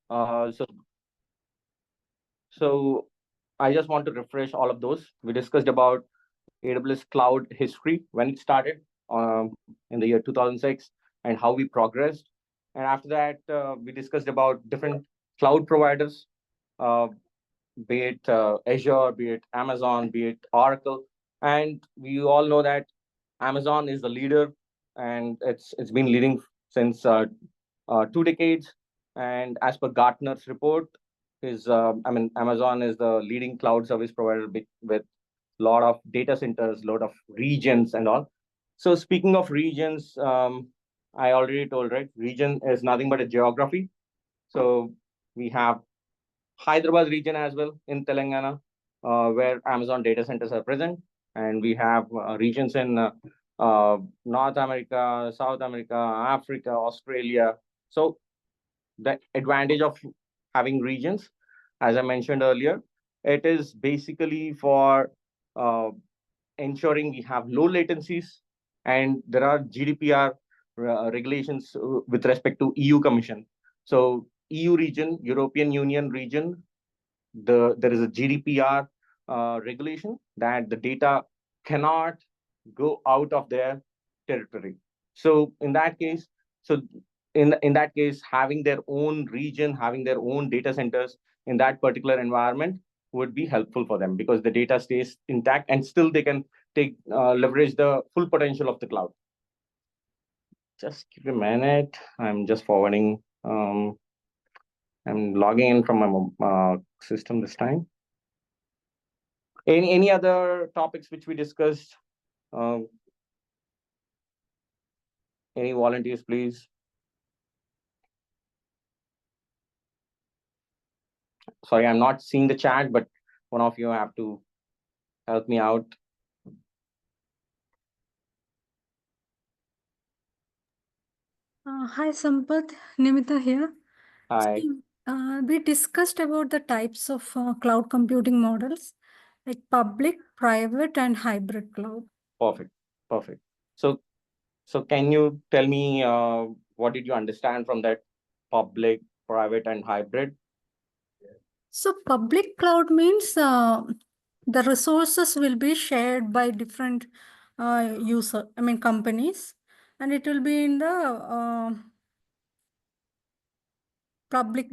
Uh, so, so I just want to refresh all of those. We discussed about AWS cloud history when it started in the year 2006 and how we progressed. And after that, we discussed about different cloud providers, uh, be it Azure, be it Amazon, be it Oracle. And we all know that Amazon is the leader, and it's been leading since 2 decades. And as per Gartner's report, Amazon is the leading cloud service provider with lot of data centers, lot of regions, and all. So speaking of regions, I already told, right? Region is nothing but a geography. So we have Hyderabad region as well in Telangana, where Amazon data centers are present, and we have regions in North America, South America, Africa, Australia. So the advantage of having regions, as I mentioned earlier, it is basically for uh, ensuring we have low latencies, and there are GDPR regulations with respect to EU Commission. So EU region, European Union region, there is a GDPR regulation that the data cannot go out of their territory. So in that case, so in that case, having their own region, having their own data centers in that particular environment would be helpful for them because the data stays intact and still they can take leverage the full potential of the cloud. Just give me a minute. I'm just forwarding. I'm logging in from my system this time. Any other topics which we discussed? Um, any volunteers, please? Sorry, I'm not seeing the chat, but one of you have to help me out. Hi, Sampath. Nimita here. Hi. We discussed about the types of cloud computing models, like public, private, and hybrid cloud. Perfect. Perfect. So can you tell me what did you understand from that public, private, and hybrid? So public cloud means the resources will be shared by different companies, and it will be in the public,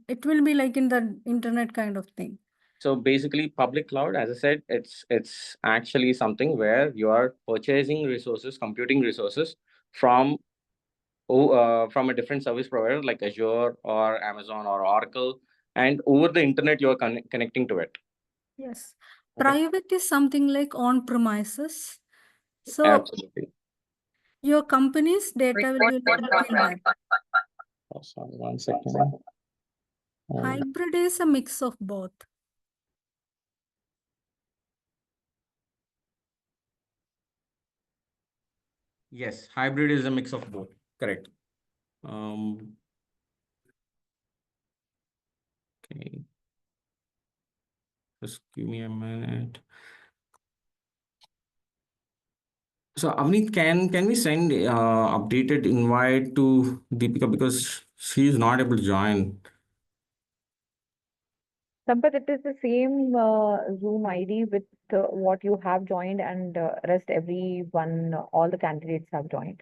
it will be like in the internet kind of thing. So basically, public cloud, as I said, it's actually something where you are purchasing resources, computing resources from from a different service provider like Azure or Amazon or Oracle, and over the internet you are connecting to it. Yes. Okay. Private is something like on premises. So Absolutely. your company's data will be like in that. Oh, sorry, 1 second. Hybrid is a mix of both. Yes, hybrid is a mix of both. Correct. Okay. Just give me a minute. So Avneet, can we send updated invite to Deepika because she is not able to join? Sampath, it is the same Zoom ID with what you have joined and rest everyone, all the candidates have joined.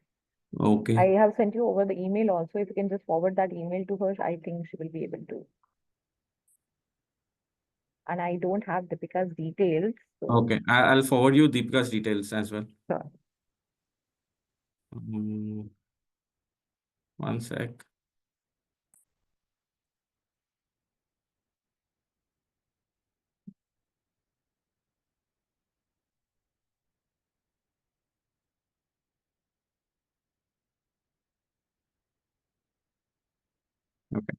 Okay. I have sent you over the email also. If you can just forward that email to her, I think she will be able to. And I don't have Deepika's details. So Okay, I'll forward you Deepika's details as well. sure. 1 sec. Okay,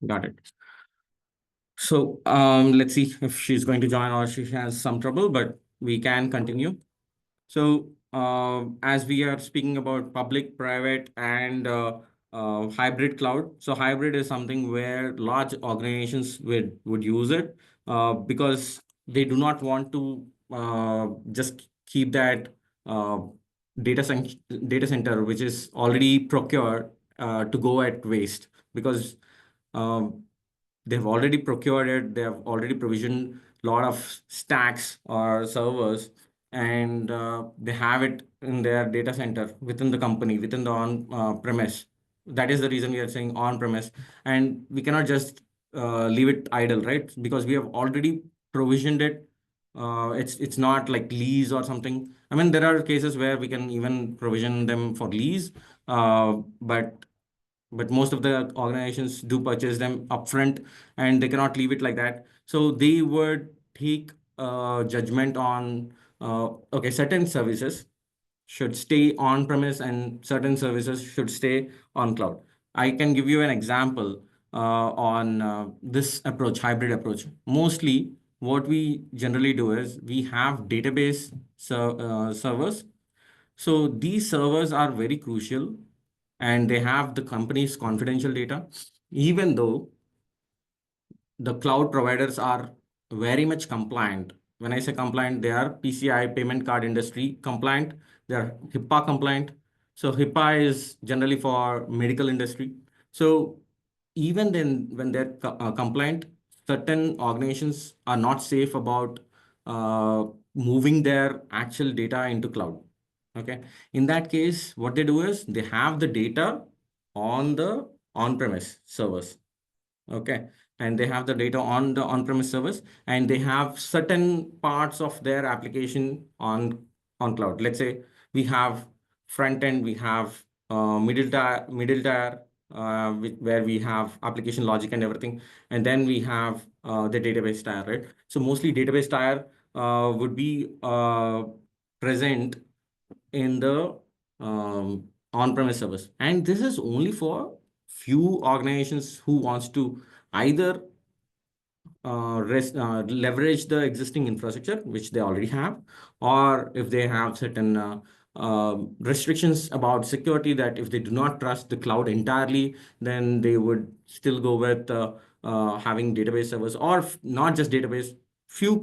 got it. So let's see if she's going to join or she has some trouble, but we can continue. So as we are speaking about public, private, and hybrid cloud, so hybrid is something where large organizations would use it because they do not want to just keep that uh, data center which is already procured to go at waste, because um, they've already procured it, they have already provisioned a lot of stacks or servers, and they have it in their data center within the company, within the on premise. That is the reason we are saying on premise, and we cannot just leave it idle, right? Because we have already provisioned it. It's not like lease or something. I mean, there are cases where we can even provision them for lease, but most of the organizations do purchase them upfront, and they cannot leave it like that. So they would take judgment on okay, certain services should stay on premise and certain services should stay on cloud. I can give you an example on this approach, hybrid approach. Mostly, what we generally do is we have database servers. So these servers are very crucial, and they have the company's confidential data, even though the cloud providers are very much compliant. When I say compliant, they are PCI, payment card industry compliant. They are HIPAA compliant. So HIPAA is generally for medical industry. So even then, when they're compliant, certain organizations are not safe about moving their actual data into cloud. Okay. In that case, what they do is they have the data on the on-premise servers. Okay. And they have the data on the on-premise servers, and they have certain parts of their application on cloud. Let's say we have front end, we have middle tier, where we have application logic and everything, and then we have the database tier, right? So mostly database tier would be present in the on-premise service, and this is only for few organizations who wants to either leverage the existing infrastructure which they already have, or if they have certain restrictions about security, that if they do not trust the cloud entirely, then they would still go with having database servers, or not just database, few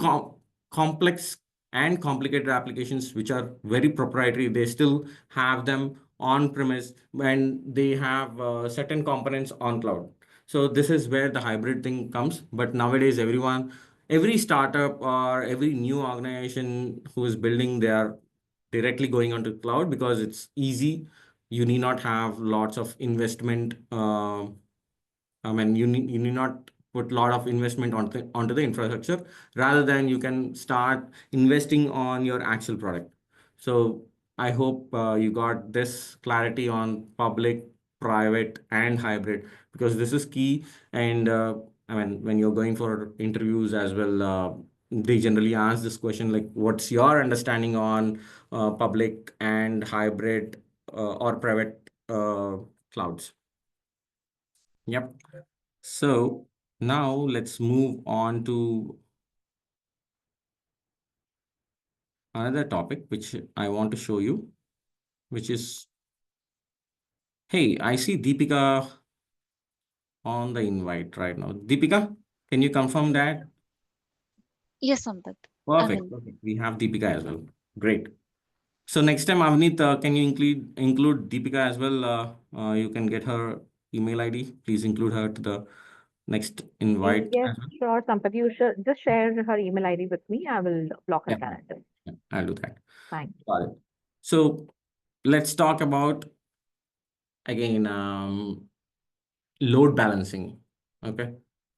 complex and complicated applications which are very proprietary, they still have them on premise, and they have certain components on cloud. So this is where the hybrid thing comes. But nowadays, every startup or every new organization who is building, they are directly going onto cloud because it's easy. You need not have lots of investment. I mean, you need not put a lot of investment onto the infrastructure. Rather than you can start investing on your actual product. So I hope you got this clarity on public, private, and hybrid, because this is key. And I mean, when you're going for interviews as well, they generally ask this question like, what's your understanding on public and hybrid or private clouds? Yep. So now let's move on to another topic which I want to show you, which is, hey, I see Deepika on the invite right now. Deepika, can you confirm that? Yes, Sampath. Perfect. Perfect. We have Deepika as well. Great. So next time, Avneet, can you include Deepika as well? You can get her email ID. Please include her to the next invite Yes, as well. sure, Sampath. You should just share her email ID with me. I will block her Yeah, calendar. yeah, I'll do that. Thanks. Got it. So let's talk about again load balancing. Okay,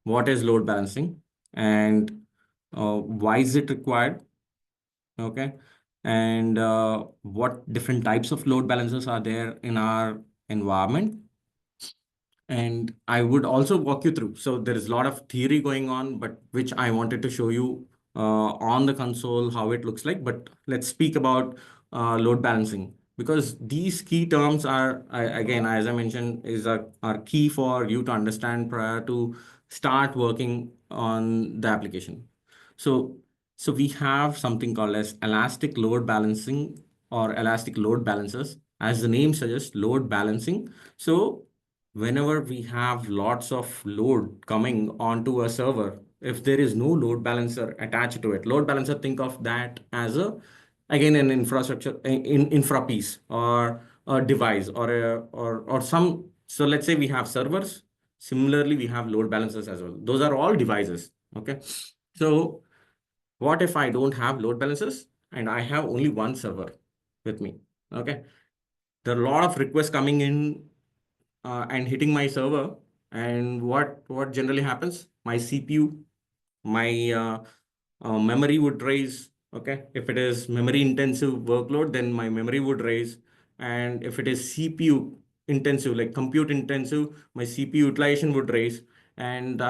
what is load balancing, and why is it required? Okay, and what different types of load balancers are there in our environment? And I would also walk you through. So there is a lot of theory going on, but which I wanted to show you on the console how it looks like. But let's speak about load balancing, because these key terms are, again, as I mentioned, are key for you to understand prior to start working on the application. So so we have something called as elastic load balancing or elastic load balancers. As the name suggests, load balancing. So whenever we have lots of load coming onto a server, if there is no load balancer attached to it, load balancer, think of that as again an infra piece or a device or some So let's say we have servers. Similarly, we have load balancers as well. Those are all devices. Okay. So what if I don't have load balancers and I have only one server with me? Okay. There are a lot of requests coming in and hitting my server. And what generally happens? My CPU, my memory would raise. Okay. If it is memory intensive workload, then my memory would raise. And if it is CPU intensive, like compute intensive, my CPU utilization would raise. And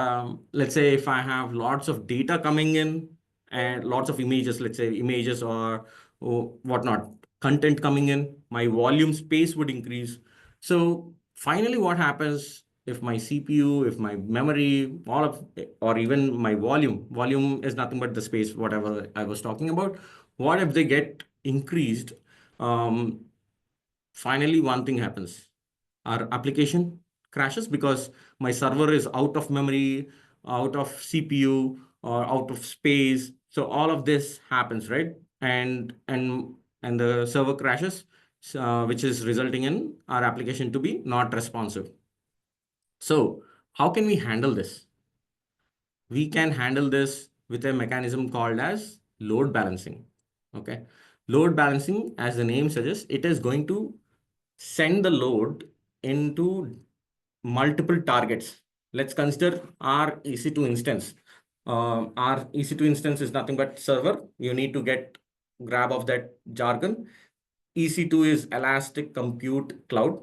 let's say if I have lots of data coming in and lots of images, let's say images or whatnot, content coming in, my volume space would increase. So finally, what happens if my CPU, if my memory, all of, or even my volume is nothing but the space, whatever I was talking about. What if they get increased? Finally, one thing happens. Our application crashes because my server is out of memory, out of CPU, or out of space. So all of this happens, right? And the server crashes, which is resulting in our application to be not responsive. So how can we handle this? We can handle this with a mechanism called as load balancing. Okay. Load balancing, as the name suggests, it is going to send the load into multiple targets. Let's consider our EC2 instance. Our EC2 instance is nothing but server. You need to get grab of that jargon. EC2 is Elastic Compute Cloud.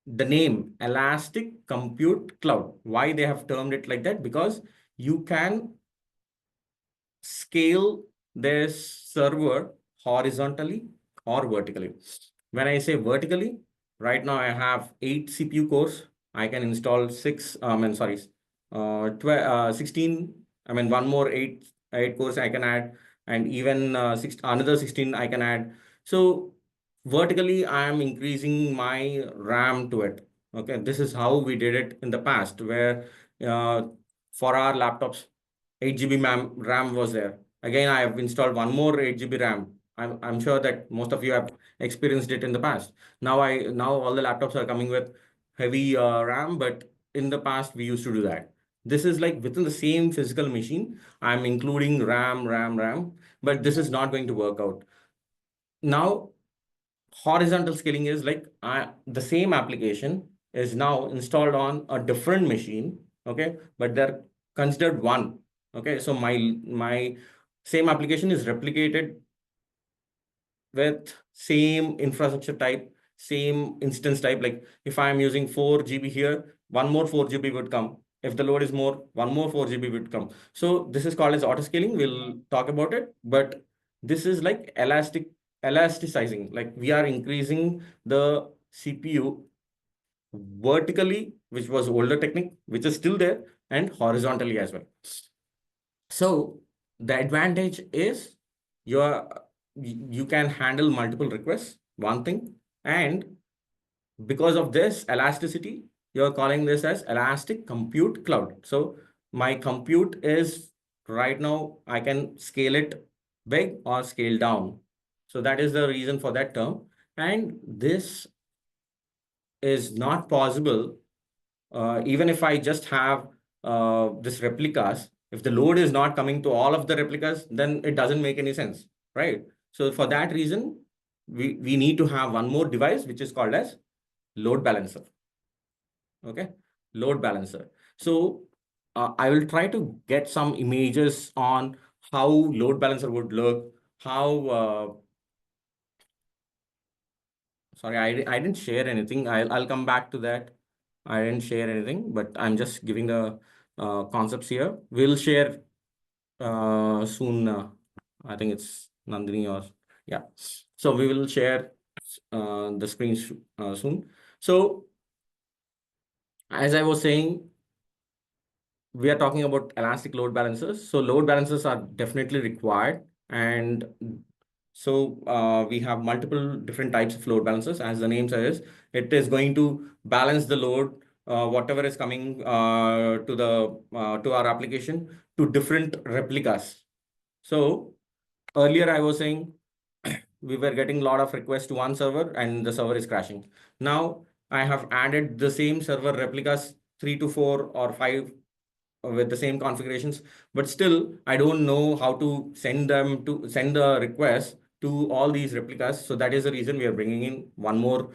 The name Elastic Compute Cloud. Why they have termed it like that? Because you can scale this server horizontally or vertically. When I say vertically, right now I have 8 CPU cores. I can install 16. I mean, one more 8 cores I can add, and even another 16 I can add. So vertically, I am increasing my RAM to it. Okay, this is how we did it in the past, where for our laptops, 8 GB RAM was there. Again, I have installed one more 8 GB RAM. I'm sure that most of you have experienced it in the past. Now all the laptops are coming with heavy RAM, but in the past we used to do that. This is like within the same physical machine, I'm including RAM, but this is not going to work out. Now, horizontal scaling is like the same application is now installed on a different machine, okay, but they're considered one. Okay, so my same application is replicated with same infrastructure type, same instance type. Like if I'm using 4 GB here, one more 4 GB would come. If the load is more, one more 4 GB would come. So this is called as auto scaling. We'll talk about it, but this is like elasticizing. Like we are increasing the CPU vertically, which was older technique, which is still there, and horizontally as well. So the advantage is you can handle multiple requests, one thing, and because of this elasticity, you're calling this as Elastic Compute Cloud. So my compute is right now, I can scale it big or scale down. So that is the reason for that term. And this is not possible even if I just have this replicas. If the load is not coming to all of the replicas, then it doesn't make any sense, right? So for that reason, we need to have one more device, which is called as load balancer. Okay, load balancer. So I will try to get some images on how load balancer would look, how sorry, I didn't share anything. I'll come back to that. I didn't share anything, but I'm just giving the concepts here. We'll share soon. I think it's Nandini or yeah. So we will share the screen soon. So as I was saying, we are talking about elastic load balancers. So load balancers are definitely required, and so we have multiple different types of load balancers. As the name says, it is going to balance the load, whatever is coming to our application, to different replicas. So earlier I was saying we were getting a lot of requests to one server and the server is crashing. Now I have added the same server replicas, 3 to 4 or 5 with the same configurations, but still I don't know how to send the request to all these replicas. So that is the reason we are bringing in one more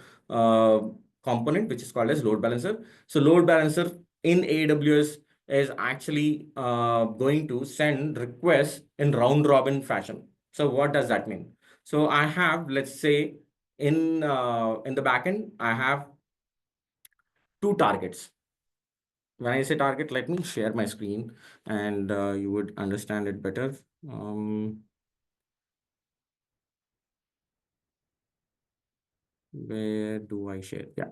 component, which is called as load balancer. So load balancer in AWS is actually going to send requests in round robin fashion. So what does that mean? So I have, let's say, in the backend, I have 2 targets. When I say target, let me share my screen and you would understand it better. Where do I share? Yeah.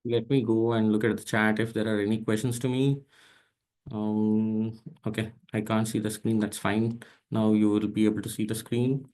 Let me go and look at the chat if there are any questions to me. Okay, I can't see the screen. That's fine. Now you will be able to see the screen.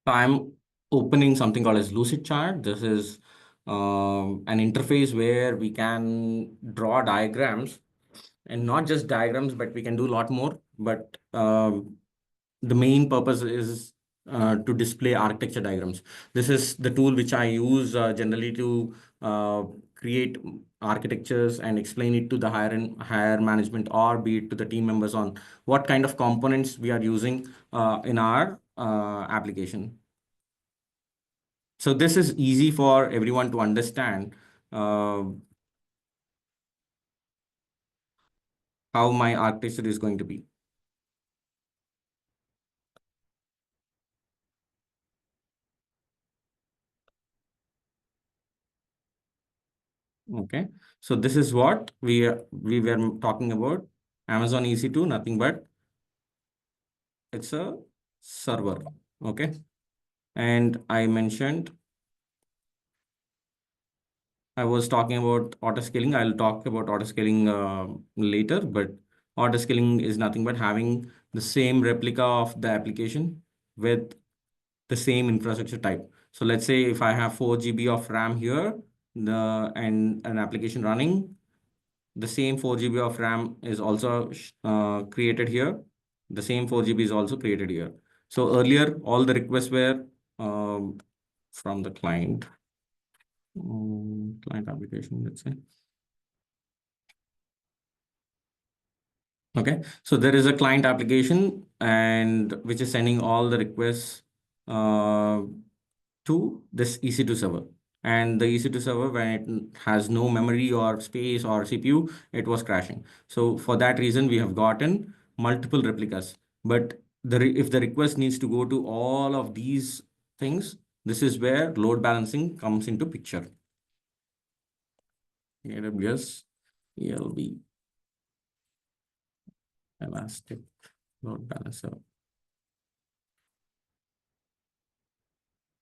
I'm opening something called as Lucid Chart. This is an interface where we can draw diagrams, and not just diagrams, but we can do a lot more. But the main purpose is to display architecture diagrams. This is the tool which I use generally to create architectures and explain it to the higher management, or be it to the team members, on what kind of components we are using in our application. So this is easy for everyone to understand how my architecture is going to be. Okay, so this is what we were talking about. Amazon EC2, nothing but it's a server. Okay, and I mentioned I was talking about auto scaling. I'll talk about auto scaling later, but auto scaling is nothing but having the same replica of the application with the same infrastructure type. So let's say if I have 4 GB of RAM here, and an application running, the same 4 GB of RAM is also created here. The same 4 GB is also created here. So earlier, all the requests were from the client application, let's say. Okay, so there is a client application and which is sending all the requests to this EC2 server. And the EC2 server, when it has no memory or space or CPU, it was crashing. So for that reason, we have gotten multiple replicas. But if the request needs to go to all of these things, this is where load balancing comes into picture. AWS ELB Elastic Load Balancer.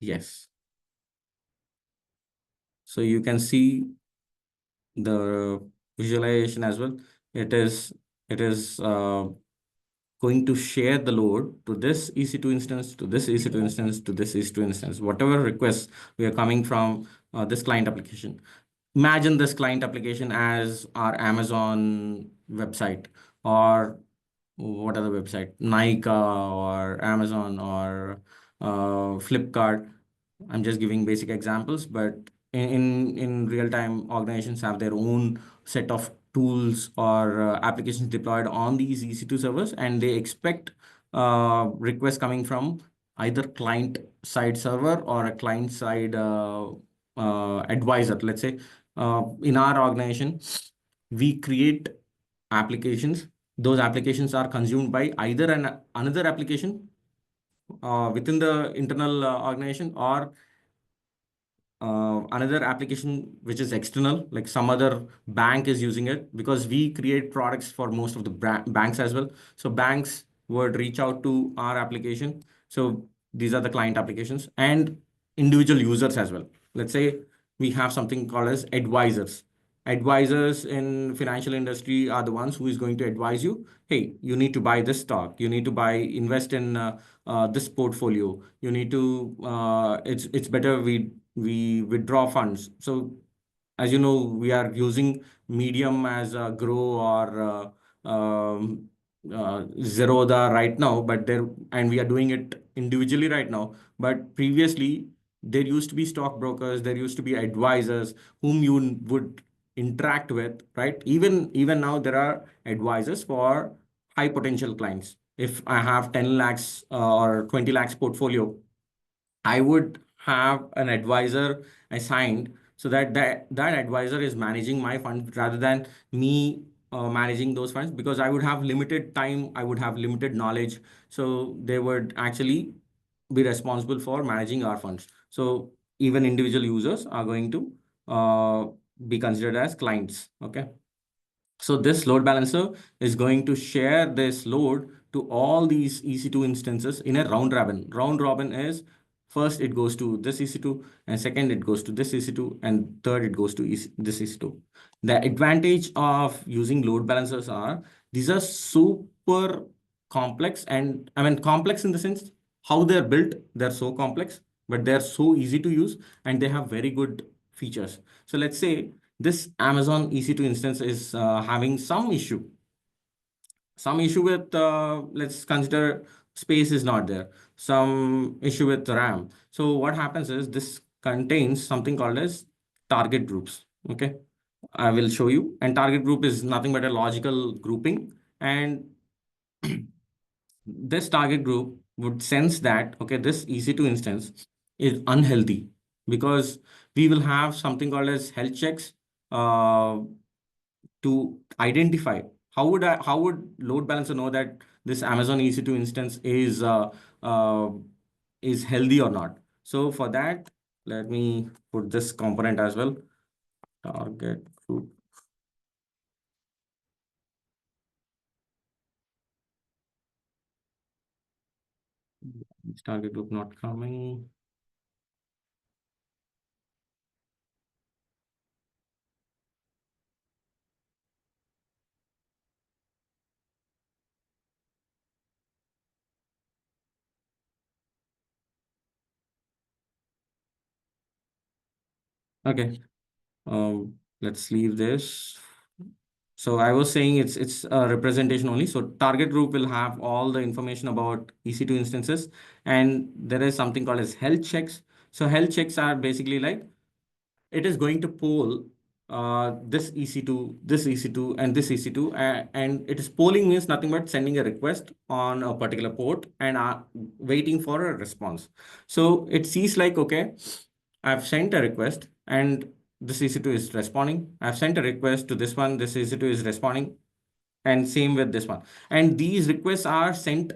Yes. So you can see the visualization as well. It is going to share the load to this EC2 instance, to this EC2 instance, to this EC2 instance, whatever requests we are coming from this client application. Imagine this client application as our Amazon website, or what other website, Nike or Amazon or Flipkart. I'm just giving basic examples, but in real time, organizations have their own set of tools or applications deployed on these EC2 servers, and they expect requests coming from either client side server or a client side advisor. Let's say in our organization, we create applications. Those applications are consumed by either another application within the internal organization, or another application which is external, like some other bank is using it, because we create products for most of the banks as well. So banks would reach out to our application. So these are the client applications, and individual users as well. Let's say we have something called as advisors. Advisors in financial industry are the ones who is going to advise you, hey, you need to buy this stock, you need to invest in this portfolio, you need to it's better we withdraw funds. So as you know, we are using Medium as a Grow or Zerodha right now, but there, and we are doing it individually right now. But previously, there used to be stockbrokers, there used to be advisors whom you would interact with, right? Even now, there are advisors for high potential clients. If I have 10 lakhs or 20 lakhs portfolio, I would have an advisor assigned, so that that advisor is managing my fund rather than me managing those funds, because I would have limited time, I would have limited knowledge. So they would actually be responsible for managing our funds. So even individual users are going to be considered as clients. Okay. So this load balancer is going to share this load to all these EC2 instances in a round robin. Round robin is first it goes to this EC2, and second it goes to this EC2, and third it goes to this EC2. The advantage of using load balancers are these are super complex, and I mean complex in the sense how they're built. They're so complex, but they're so easy to use, and they have very good features. So let's say this Amazon EC2 instance is having some issue with, let's consider space is not there, some issue with RAM. So what happens is this contains something called as target groups. Okay, I will show you. And target group is nothing but a logical grouping, and this target group would sense that, okay, this EC2 instance is unhealthy, because we will have something called as health checks to identify how would load balancer know that this Amazon EC2 instance is healthy or not. So for that, let me put this component as well. Target group. Target group not coming. Okay, let's leave this. So I was saying it's a representation only. So target group will have all the information about EC2 instances, and there is something called as health checks. So health checks are basically like, it is going to poll this EC2, this EC2, and this EC2, and it is polling means nothing but sending a request on a particular port and waiting for a response. So it sees like, okay, I've sent a request and this EC2 is responding. I've sent a request to this one, this EC2 is responding, and same with this one. And these requests are sent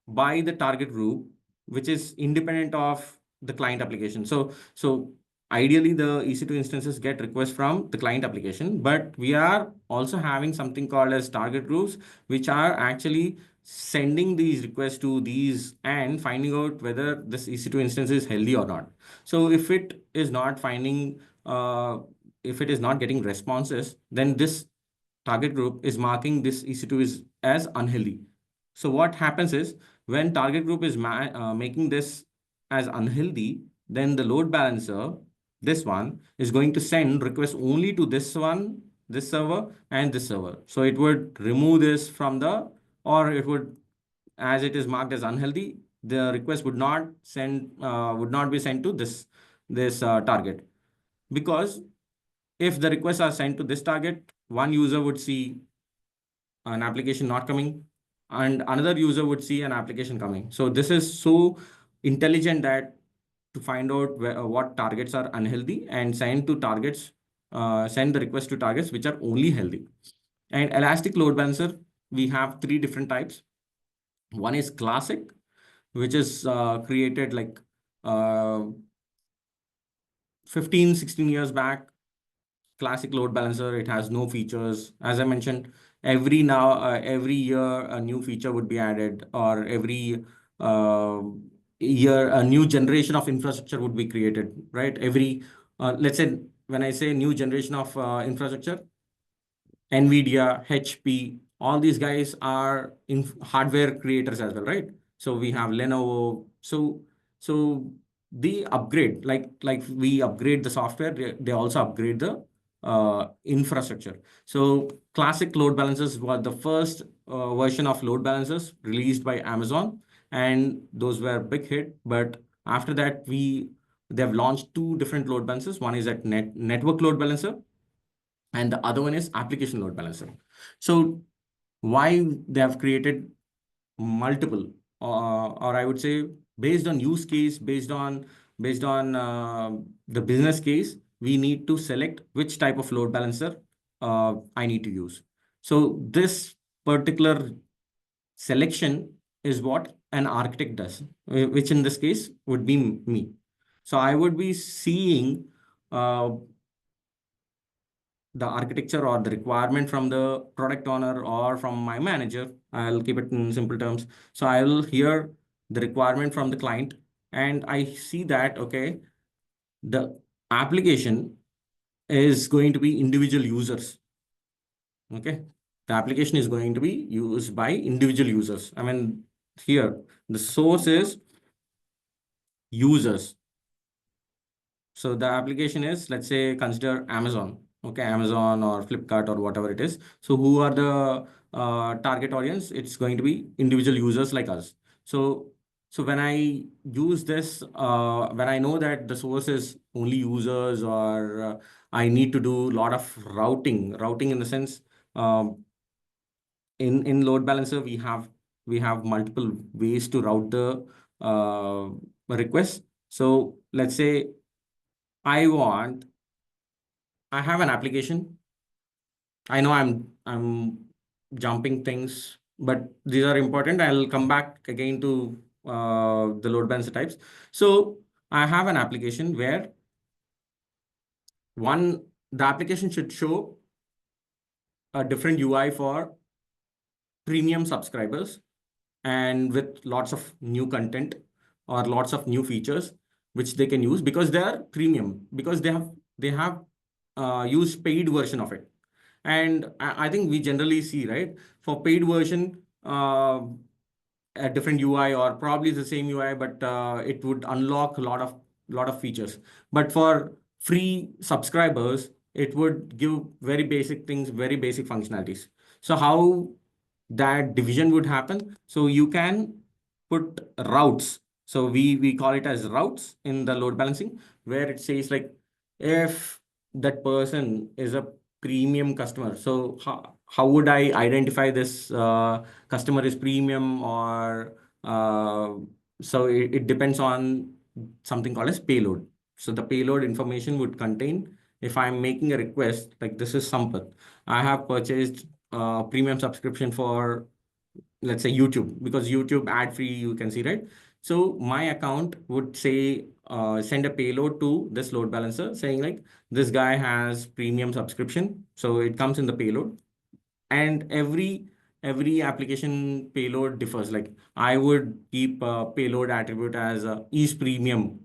by the target group, which is independent of the client application. So ideally, the EC2 instances get requests from the client application, but we are also having something called as target groups, which are actually sending these requests to these and finding out whether this EC2 instance is healthy or not. So if it is not finding, if it is not getting responses, then this target group is marking this EC2 is as unhealthy. So what happens is, when target group is making this as unhealthy, then the load balancer, this one, is going to send requests only to this one this server, and this server. So it would remove this from the, or it would, as it is marked as unhealthy, the request would not be sent to this target. Because if the requests are sent to this target, one user would see an application not coming, and another user would see an application coming. So this is so intelligent that to find out what targets are unhealthy and send the request to targets which are only healthy. And elastic load balancer, we have 3 different types. One is classic, which is created like 15-16 years back. Classic load balancer, it has no features. As I mentioned, every year a new feature would be added, or every year a new generation of infrastructure would be created, right? Let's say, when I say new generation of infrastructure, NVIDIA, HP, all these guys are in hardware creators as well, right? So we have Lenovo. So they upgrade, like we upgrade the software, they also upgrade the infrastructure. So classic load balancers were the first version of load balancers released by Amazon, and those were big hit. But after that, they've launched 2 different load balancers. One is at network load balancer, and the other one is application load balancer. So why they have created multiple, or I would say, based on use case, based on the business case, we need to select which type of load balancer I need to use. So this particular selection is what an architect does, which in this case would be me. So I would be seeing the architecture or the requirement from the product owner or from my manager. I'll keep it in simple terms. So I will hear the requirement from the client, and I see that, okay, the application is going to be individual users. Okay. The application is going to be used by individual users. I mean, here, the source is users. So the application is, let's say, consider Amazon. Okay, Amazon or Flipkart or whatever it is. So who are the target audience? It's going to be individual users like us. So when I use this, when I know that the source is only users, or I need to do a lot of routing in the sense, in load balancer, we have multiple ways to route the request. So let's say I have an application. I know I'm jumping things, but these are important. I'll come back again to the load balancer types. So I have an application where the application should show a different UI for premium subscribers, and with lots of new content or lots of new features which they can use because they are premium, because they have used paid version of it. And I think we generally see, right, for paid version, a different UI, or probably the same UI, but it would unlock a lot of features. But for free subscribers, it would give very basic things, very basic functionalities. So how that division would happen? So you can put routes. So we call it as routes in the load balancing, where it says like, if that person is a premium customer, so how would I identify this customer is premium? Or so it depends on something called as payload. So the payload information would contain, if I'm making a request, like, this is Sampath, I have purchased premium subscription for, let's say, YouTube, because YouTube ad free, you can see, right? So my account would say, send a payload to this load balancer saying like, this guy has premium subscription. So it comes in the payload, and every application payload differs. Like, I would keep a payload attribute as is premium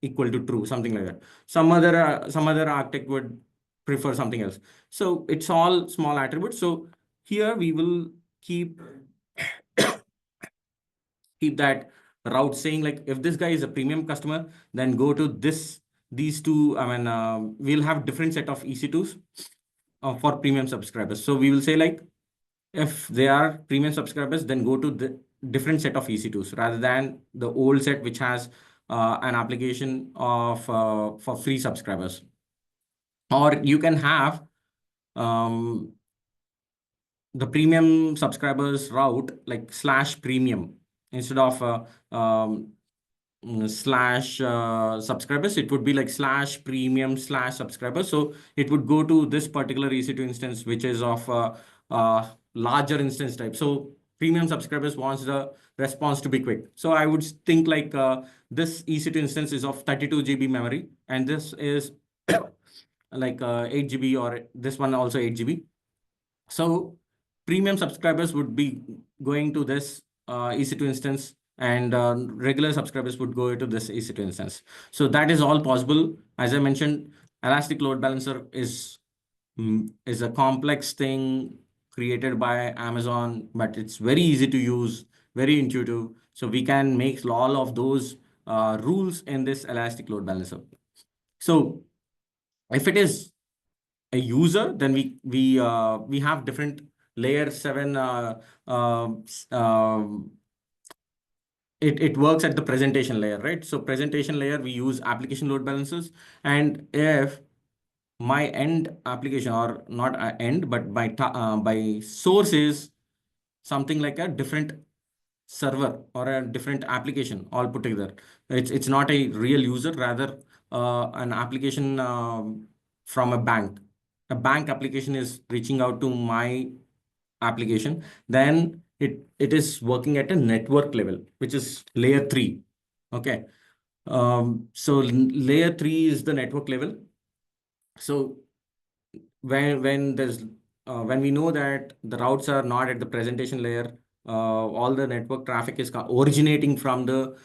equal to true, something like that. Some other architect would prefer something else. So it's all small attributes. So here we will keep that route saying like, if this guy is a premium customer, then go to these two. I mean, we'll have different set of EC2s. for premium subscribers. So we will say like, if they are premium subscribers, then go to the different set of EC2s rather than the old set, which has an application of for free subscribers. Or you can have the premium subscribers route like /premium instead of /subscribers. It would be like /premium /subscribers. So it would go to this particular EC2 instance, which is of larger instance type. So premium subscribers wants the response to be quick. So I would think like this EC2 instance is of 32 GB memory, and this is like 8 GB, or this one also 8 GB. So premium subscribers would be going to this EC2 instance, and regular subscribers would go to this EC2 instance. So that is all possible. As I mentioned, Elastic Load Balancer is a complex thing created by Amazon, but it's very easy to use, very intuitive. So we can make all of those rules in this Elastic Load Balancer. So if it is a user, then we have different layer 7. It works at the presentation layer, right? So presentation layer, we use application load balancers, and if my end application, or not end, but by source is something like a different server or a different application all put together. It's not a real user, rather an application from a bank. A bank application is reaching out to my application, then it is working at a network level, which is layer 3. Okay. So layer 3 is the network level. So when there's when we know that the routes are not at the presentation layer, all the network traffic is originating from the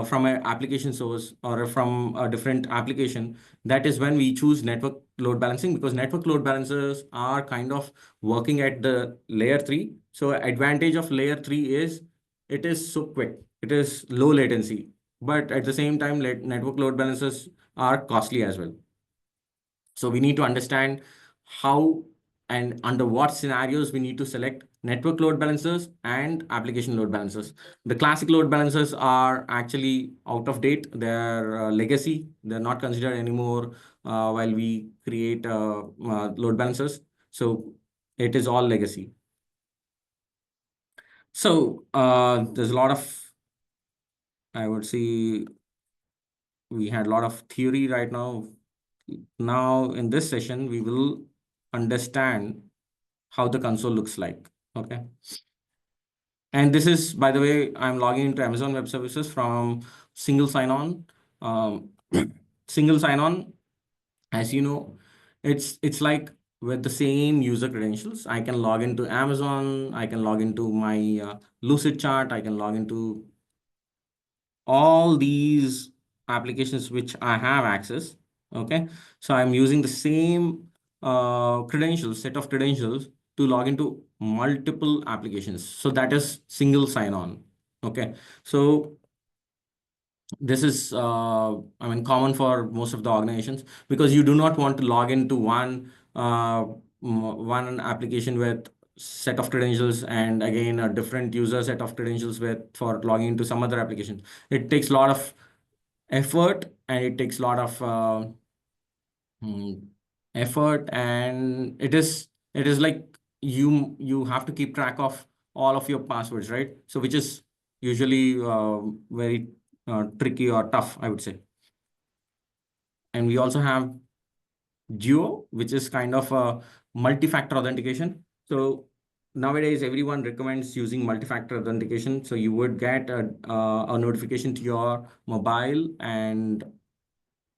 from an application source or from a different application. That is when we choose network load balancing, because network load balancers are kind of working at the layer 3. So advantage of layer 3 is it is so quick, it is low latency, but at the same time network load balancers are costly as well. So we need to understand how and under what scenarios we need to select network load balancers and application load balancers. The classic load balancers are actually out of date. They're legacy. They're not considered anymore while we create load balancers. So it is all legacy. So there's a lot of, I would say, we had a lot of theory right now. Now in this session, we will understand how the console looks like. Okay. And this is, by the way, I'm logging into Amazon Web Services from single sign-on. Single sign-on, as you know, it's like with the same user credentials. I can log into Amazon. I can log into my Lucid chart. I can log into all these applications which I have access. Okay. So I'm using the same credentials, set of credentials to log into multiple applications. So that is single sign-on. Okay. So this is, common for most of the organizations, because you do not want to log into one application with set of credentials and again a different user set of credentials for logging into some other application. It takes a lot of effort, and it takes a lot of effort, and it is like you have to keep track of all of your passwords, right? So which is usually very tricky or tough, I would say. And we also have Duo, which is kind of a multi-factor authentication. So nowadays everyone recommends using multi-factor authentication. So you would get a notification to your mobile and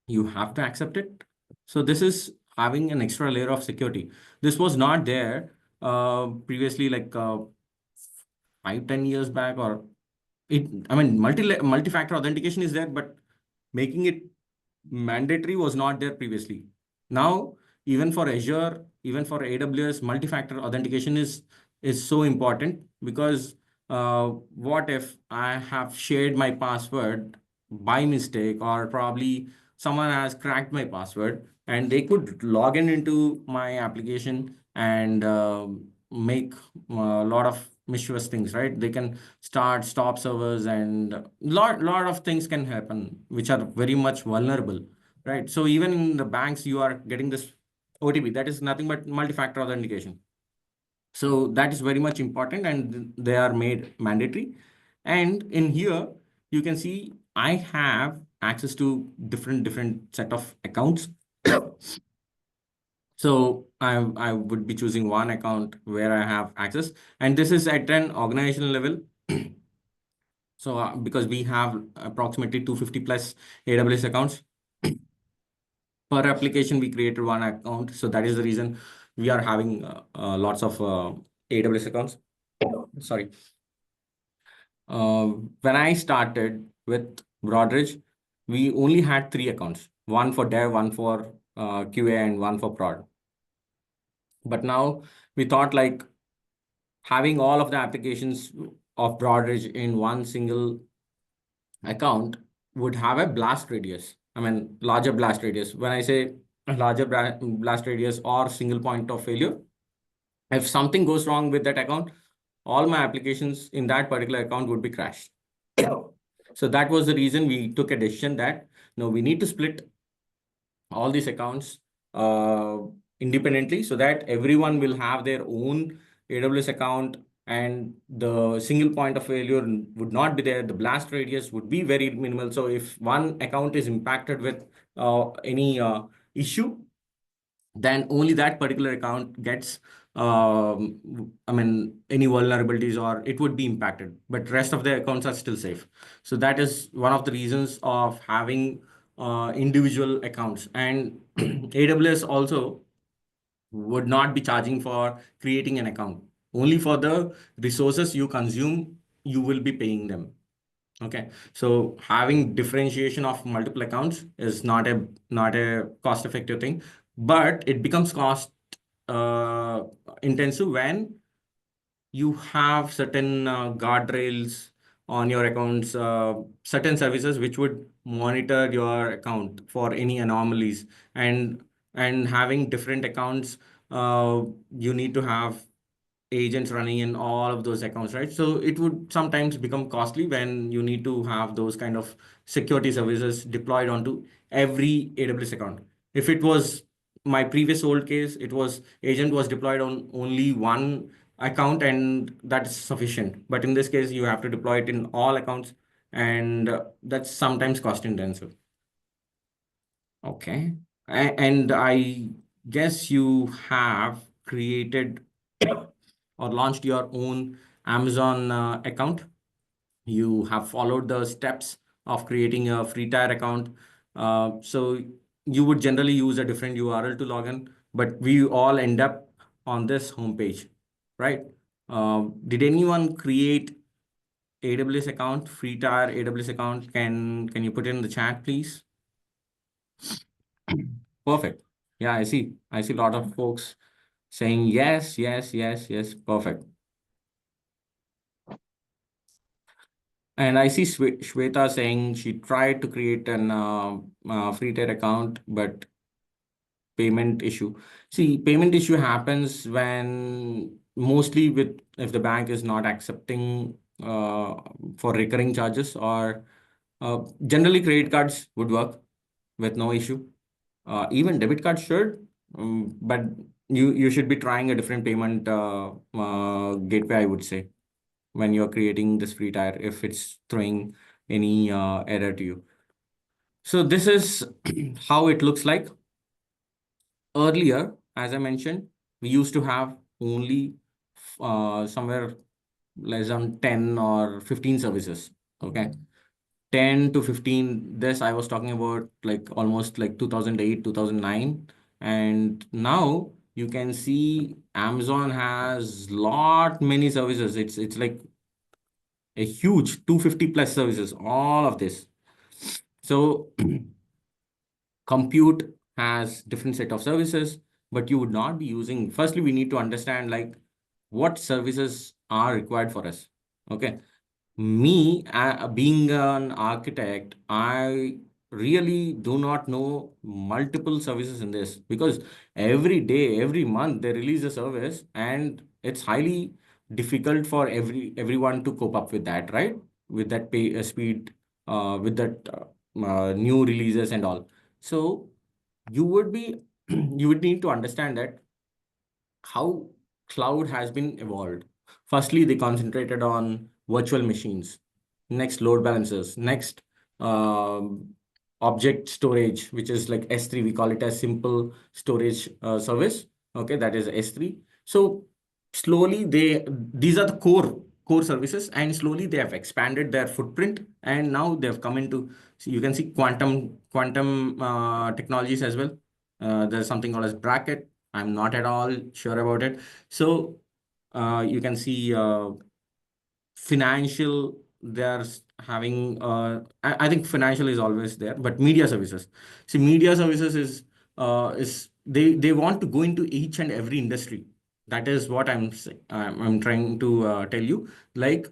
you have to accept it. So this is having an extra layer of security. This was not there previously, like 5-10 years back, or multi-factor authentication is there, but making it mandatory was not there previously. Now, even for Azure, even for AWS, multi-factor authentication is so important, because what if I have shared my password by mistake, or probably someone has cracked my password? and they could log in into my application and make a lot of mischievous things, right? They can stop servers, and lot of things can happen which are very much vulnerable, right? So even in the banks, you are getting this OTP, that is nothing but multi-factor authentication. So that is very much important, and they are made mandatory. And in here, you can see I have access to different set of accounts. So I would be choosing one account where I have access, and this is at an organizational level. So because we have approximately 250 plus AWS accounts per application, we created one account. So that is the reason we are having lots of AWS accounts. Sorry. When I started with Broadridge, we only had 3 accounts, one for dev, one for QA, and one for prod. But now we thought like having all of the applications of Broadridge in one single account would have a blast radius. I mean, larger blast radius. When I say a larger blast radius or single point of failure, if something goes wrong with that account, all my applications in that particular account would be crashed. So that was the reason we took a decision that no, we need to split all these accounts independently so that everyone will have their own AWS account, and the single point of failure would not be there. The blast radius would be very minimal. So if one account is impacted with any issue, then only that particular account gets I mean, any vulnerabilities, or it would be impacted, but rest of the accounts are still safe. So that is one of the reasons of having individual accounts. And AWS also would not be charging for creating an account. Only for the resources you consume, you will be paying them. Okay, so having differentiation of multiple accounts is not a cost-effective thing, but it becomes cost intensive when you have certain guardrails on your accounts, certain services which would monitor your account for any anomalies, and having different accounts, you need to have agents running in all of those accounts, right? So it would sometimes become costly when you need to have those kind of security services deployed onto every AWS account. If it was my previous old case, it was agent was deployed on only one account, and that is sufficient. But in this case, you have to deploy it in all accounts, and that's sometimes cost intensive. Okay. And I guess you have created or launched your own Amazon account. You have followed the steps of creating a free tier account. So you would generally use a different URL to log in, but we all end up on this homepage, right? Did anyone create AWS account, free tier AWS account? Can you put it in the chat, please? Perfect. Yeah, I see a lot of folks saying yes, yes, yes, yes. Perfect. And I see Shweta saying she tried to create an free tier account, but payment issue. See, payment issue happens when mostly with if the bank is not accepting for recurring charges, or generally credit cards would work with no issue. Even debit card should, but you should be trying a different payment gateway, I would say, when you're creating this free tier, if it's throwing any error to you. So this is how it looks like. Earlier, as I mentioned, we used to have only somewhere less than 10 or 15 services. Okay. 10 to 15, this I was talking about like almost like 2008, 2009. And now you can see Amazon has lot many services. It's like a huge 250 plus services, all of this. So compute has different set of services, but you would not be using. Firstly, we need to understand like what services are required for us. Okay. Me, being an architect, I really do not know multiple services in this, because every day, every month they release a service, and it's highly difficult for everyone to cope up with that, right? With that pay speed, with that new releases and all. So you would be you would need to understand that how cloud has been evolved. Firstly, they concentrated on virtual machines, next load balancers, next um, object storage, which is like S3. We call it as simple storage service. Okay, that is S3. So slowly these are the core services, and slowly they have expanded their footprint, and now they have come into, so you can see quantum technologies as well. There's something called as bracket. I'm not at all sure about it. So you can see financial, they're having, I think financial is always there, but media services. See, media services is they want to go into each and every industry. That is what I'm trying to tell you. Like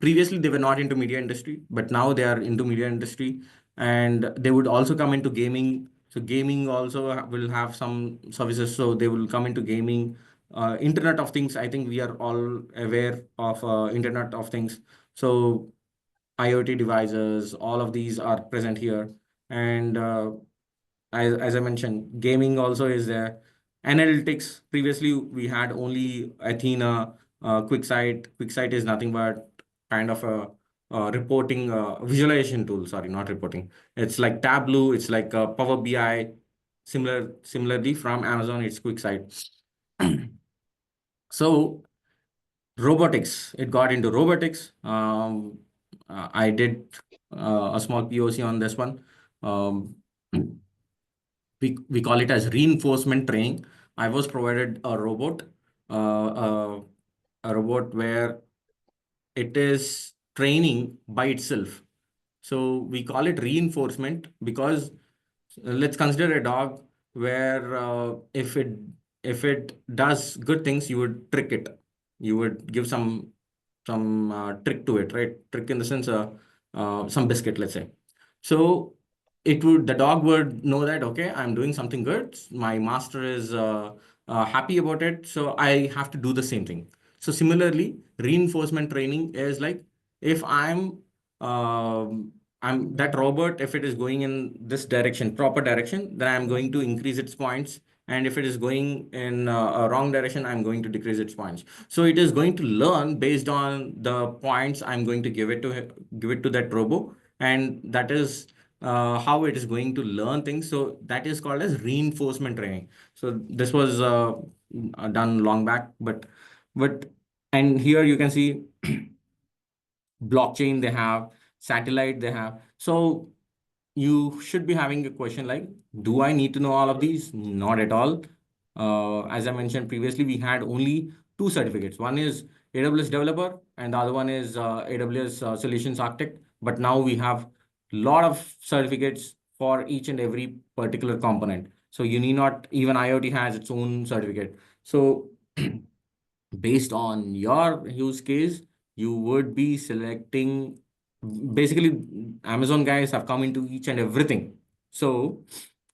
previously they were not into media industry, but now they are into media industry, and they would also come into gaming. So gaming also will have some services, so they will come into gaming. Internet of things, I think we are all aware of internet of things. So IoT devices, all of these are present here. And as I mentioned, gaming also is there. Analytics, previously we had only Athena, QuickSight. QuickSight is nothing but kind of a reporting visualization tool. Sorry, not reporting. It's like Tableau. It's like Power BI. Similarly from Amazon, it's QuickSight. So robotics, it got into robotics. I did a small POC on this one. Um, we call it as reinforcement training. I was provided a robot where it is training by itself. So we call it reinforcement because let's consider a dog where if it does good things, you would trick it. You would give some trick to it, right? Trick in the sense some biscuit, let's say. So the dog would know that, okay, I'm doing something good. My master is happy about it, so I have to do the same thing. So similarly, reinforcement training is like, if I'm that robot, if it is going in this direction, proper direction, then I'm going to increase its points. And if it is going in a wrong direction, I'm going to decrease its points. So it is going to learn based on the points I'm going to give it to that robo, and that is how it is going to learn things. So that is called as reinforcement training. So this was done long back, but and here you can see blockchain they have, satellite they have. So you should be having a question like, do I need to know all of these? Not at all. As I mentioned previously, we had only two certificates. One is AWS developer, and the other one is AWS solutions architect. But now we have a lot of certificates for each and every particular component. So you need not, even IoT has its own certificate. So based on your use case, you would be selecting. Basically, Amazon guys have come into each and everything. So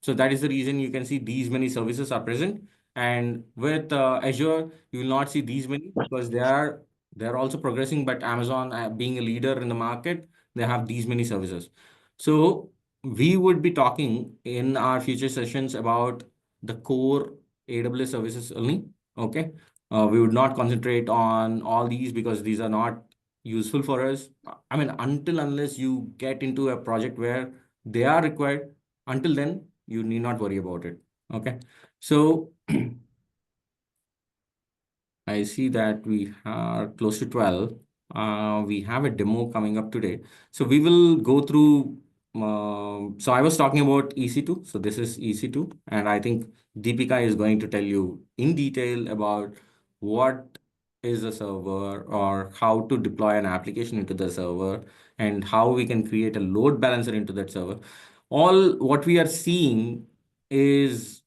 that is the reason you can see these many services are present. And with Azure, you will not see these many because they're also progressing. But Amazon, being a leader in the market, they have these many services. So we would be talking in our future sessions about the core AWS services only. Okay. We would not concentrate on all these because these are not useful for us. I mean, unless you get into a project where they are required, until then, you need not worry about it. Okay. So I see that we are close to 12. We have a demo coming up today. So we will go through. So I was talking about EC2. So this is EC2. And I think Deepika is going to tell you in detail about what is a server or how to deploy an application into the server and how we can create a load balancer into that server. All what we are seeing is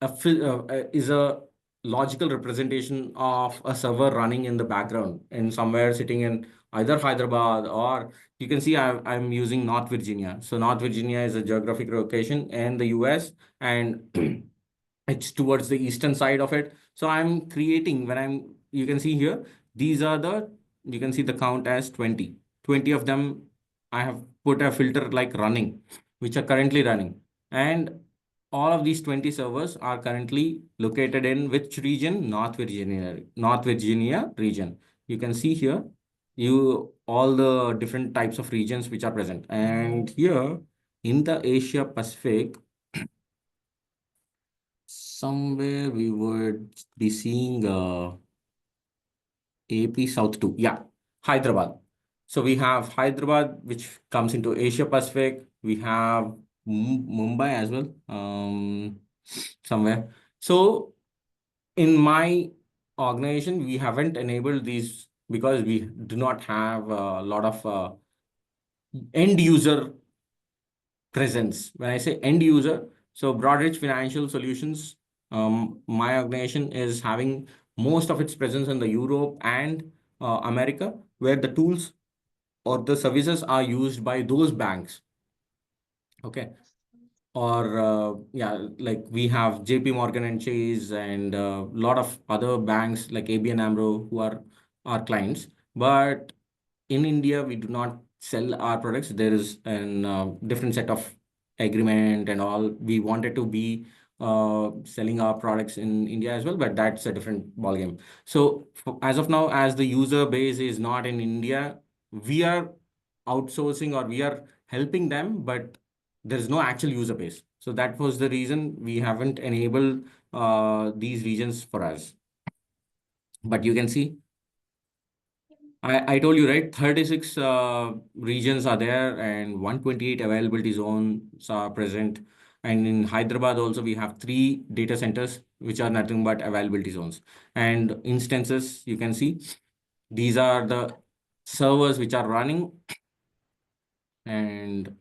is a logical representation of a server running in the background and somewhere sitting in either Hyderabad, or you can see I'm using North Virginia. So North Virginia is a geographic location in the US, and it's towards the eastern side of it. So I'm creating, you can see here, these are you can see the count as 20. 20 of them, I have put a filter like running, which are currently running. And all of these 20 servers are currently located in which region? North Virginia region. You can see here, all the different types of regions which are present. And here in the Asia Pacific, somewhere we would be seeing AP South 2. Yeah, Hyderabad. So we have Hyderabad, which comes into Asia Pacific. We have Mumbai as well, somewhere. So in my organization, we haven't enabled these because we do not have a lot of end user presence. When I say end user, so Broadridge Financial Solutions, my organization is having most of its presence in the Europe and America, where the tools or the services are used by those banks. Okay. Or yeah, like we have JP Morgan and Chase and a lot of other banks like ABN AMRO who are our clients. But in India, we do not sell our products. There is an different set of agreement and all. We wanted to be selling our products in India as well, but that's a different ballgame. So as of now, as the user base is not in India, we are outsourcing or we are helping them, but there is no actual user base. So that was the reason we haven't enabled these regions for us. But you can see, I told you, right? 36 regions are there and 128 availability zones are present. And in Hyderabad also, we have 3 data centers, which are nothing but availability zones. And instances, you can see, these are the servers which are running. And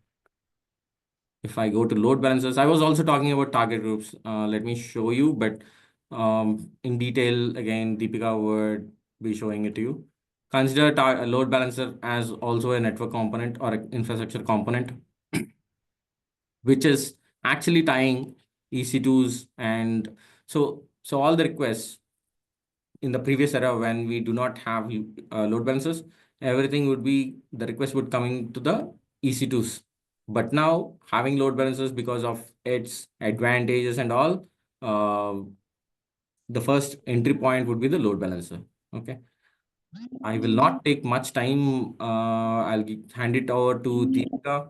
if I go to load balancers, I was also talking about target groups. Let me show you, but in detail, again, Deepika would be showing it to you. Consider a load balancer as also a network component or an infrastructure component, which is actually tying EC2s. And so all the requests in the previous era, when we do not have load balancers, everything would be, the request would coming to the EC2s. But now having load balancers, because of its advantages and all, the first entry point would be the load balancer. Okay. I will not take much time. I'll hand it over to Deepika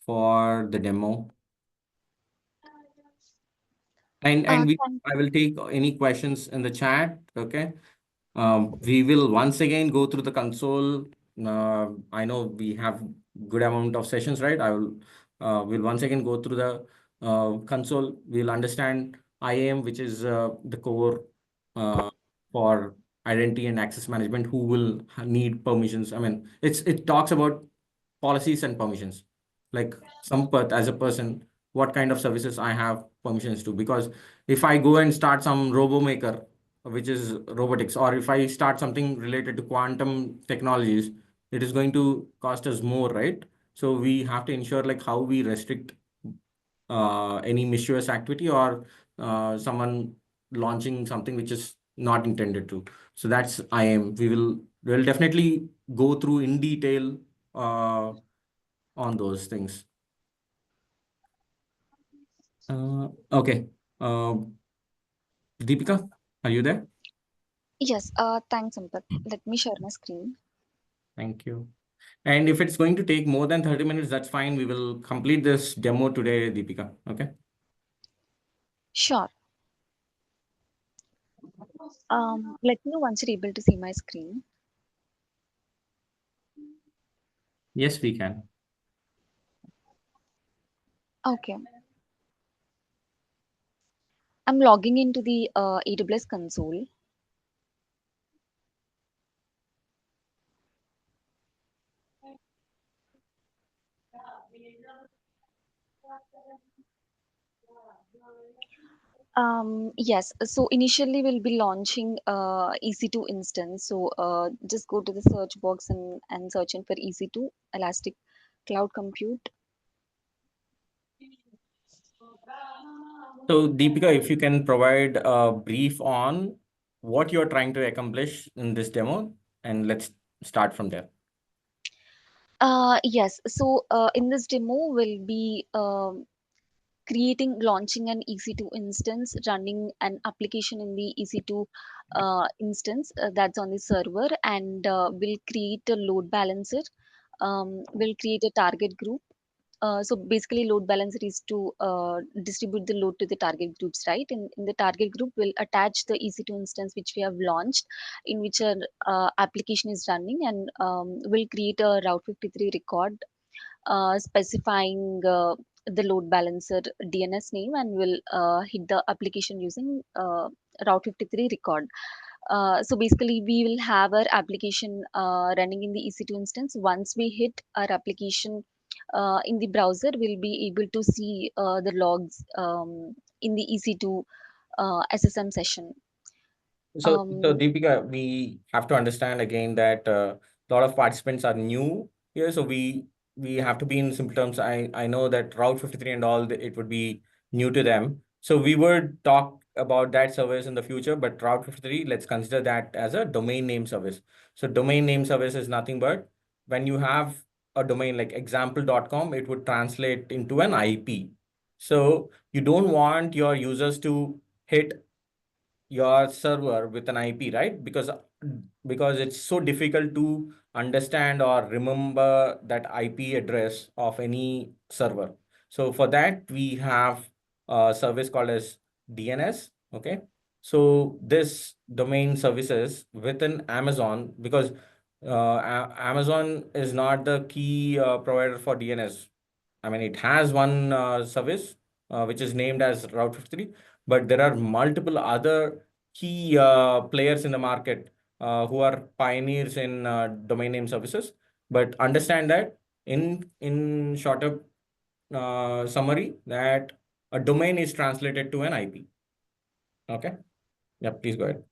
for the demo. And I will take any questions in the chat. Okay. We will once again go through the console. I know we have good amount of sessions, right? We'll once again go through the console. We'll understand IAM, which is the core for identity and access management, who will need permissions. I mean, it talks about policies and permissions. Like as a person, what kind of services I have permissions to. Because if I go and start some robo maker, which is robotics, or if I start something related to quantum technologies, it is going to cost us more, right? So we have to ensure like how we restrict any mischievous activity or someone launching something which is not intended to. So that's IAM. We'll definitely go through in detail on those things. Okay. Deepika, are you there? Yes, thanks, Sampath. Let me share my screen. Thank you. And if it's going to take more than 30 minutes, that's fine. We will complete this demo today, Deepika. Okay. Sure. Let me know once you're able to see my screen. Yes, we can. Okay. I'm logging into the AWS console. Yes, so initially we'll be launching EC2 instance. So just go to the search box and search in for EC2 Elastic Cloud Compute. So Deepika, if you can provide a brief on what you're trying to accomplish in this demo, and let's start from there. Yes, so in this demo we'll be launching an EC2 instance, running an application in the EC2 instance that's on the server, and we'll create a load balancer. We'll create a target group. So basically, load balancer is to distribute the load to the target groups, right? In the target group, we'll attach the EC2 instance which we have launched, in which our application is running, and we'll create a Route 53 record specifying the load balancer DNS name, and we'll hit the application using Route 53 record. So basically, we will have our application running in the EC2 instance. Once we hit our application in the browser, we'll be able to see the logs in the EC2 SSM session. So Deepika, we have to understand again that a lot of participants are new here. So we have to be in simple terms. I know that Route 53 and all, it would be new to them. So we would talk about that service in the future, but Route 53, let's consider that as a domain name service. So domain name service is nothing but when you have a domain like example.com, it would translate into an IP. So you don't want your users to hit your server with an IP, right? Because it's so difficult to understand or remember that IP address of any server. So for that, we have a service called as DNS. Okay. So this domain services within Amazon, because Amazon is not the key provider for DNS. I mean, it has one service which is named as Route 53, but there are multiple other key players in the market who are pioneers in domain name services. But understand that in shorter summary, that a domain is translated to an IP. Okay. Yeah, please go ahead.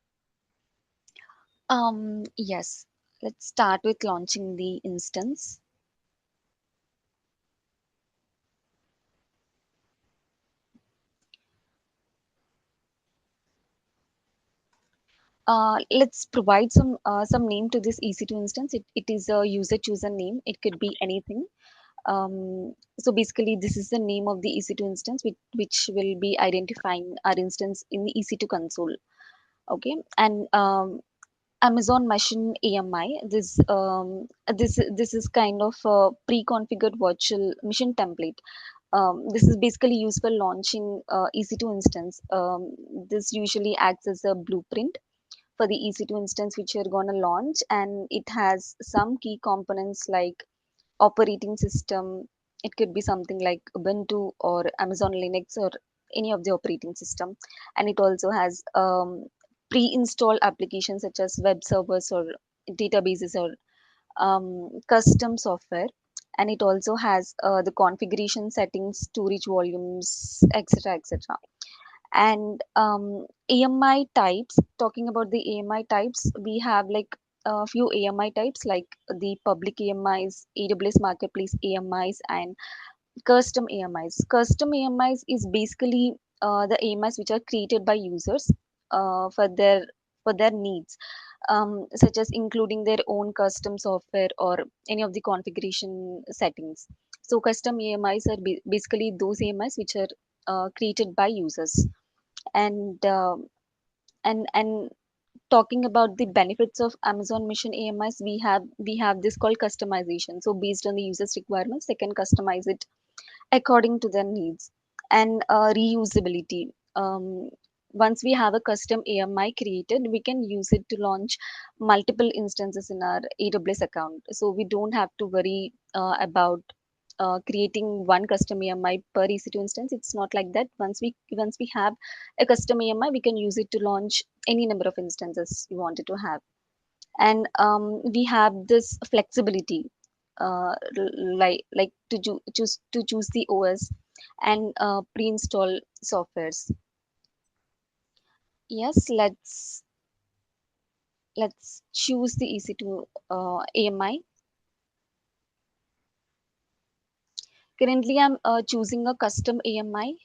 Yes, let's start with launching the instance. Let's provide some name to this EC2 instance. It is a user chooser name. It could be anything. So basically, this is the name of the EC2 instance, which will be identifying our instance in the EC2 console. Okay, and Amazon Machine AMI. This is kind of a pre-configured virtual machine template. This is basically used for launching EC2 instance. This usually acts as a blueprint for the EC2 instance which you're going to launch, and it has some key components like operating system. It could be something like Ubuntu or Amazon Linux or any of the operating system, and it also has pre-installed applications such as web servers or databases or custom software, and it also has the configuration settings, storage volumes, etc., etc. And AMI types, talking about the AMI types, we have like a few AMI types like the public AMIs, AWS Marketplace AMIs, and custom AMIs. Custom AMIs is basically the AMIs which are created by users for their needs, such as including their own custom software or any of the configuration settings. So custom AMIs are basically those AMIs which are created by users. And and talking about the benefits of Amazon Mission AMIs, we have this called customization. So based on the user's requirements, they can customize it according to their needs. And reusability. Once we have a custom AMI created, we can use it to launch multiple instances in our AWS account. So we don't have to worry about creating one custom AMI per EC2 instance. It's not like that. Once we have a custom AMI, we can use it to launch any number of instances we wanted to have. And we have this flexibility, like choose the OS and pre-install softwares. Yes, let's choose the EC2 AMI. Currently, I'm choosing a custom AMI.